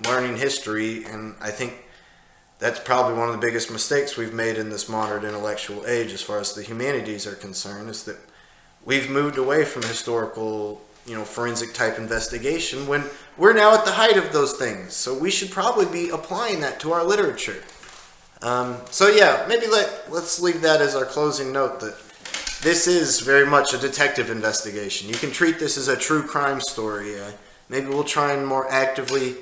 learning history, and I think that's probably one of the biggest mistakes we've made in this modern intellectual age as far as the humanities are concerned, is that we've moved away from historical, forensic type investigation when we're now at the height of those things. So we should probably be applying that to our literature. So yeah, maybe let's leave that as our closing note, that this is very much a detective investigation. You can treat this as a true crime story. Maybe we'll try and more actively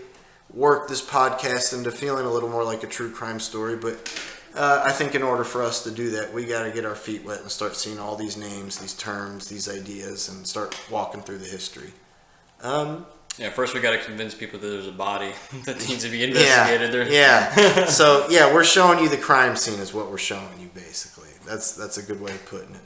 work this podcast into feeling a little more like a true crime story, but I think in order for us to do that, we got to get our feet wet and start seeing all these names, these terms, these ideas, and start walking through the history. Yeah, first we got to convince people that there's a body that needs to be investigated. Yeah. So yeah, we're showing you the crime scene is what we're showing you, basically. That's a good way of putting it.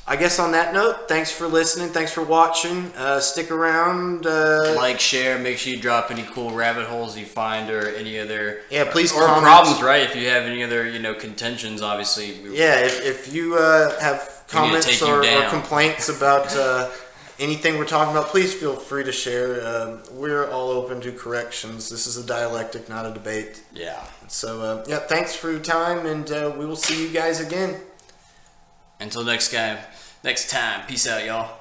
I guess on that note, thanks for listening. Thanks for watching. Stick around. Like, share. Make sure you drop any cool rabbit holes you find, or any other. Yeah, please. Or comment. problems, right? If you have any other, contentions, obviously. Yeah, if you have comments or complaints about anything we're talking about, please feel free to share. We're all open to corrections. This is a dialectic, not a debate. Yeah. So yeah, thanks for your time, and we will see you guys again. Until next time. Peace out, y'all.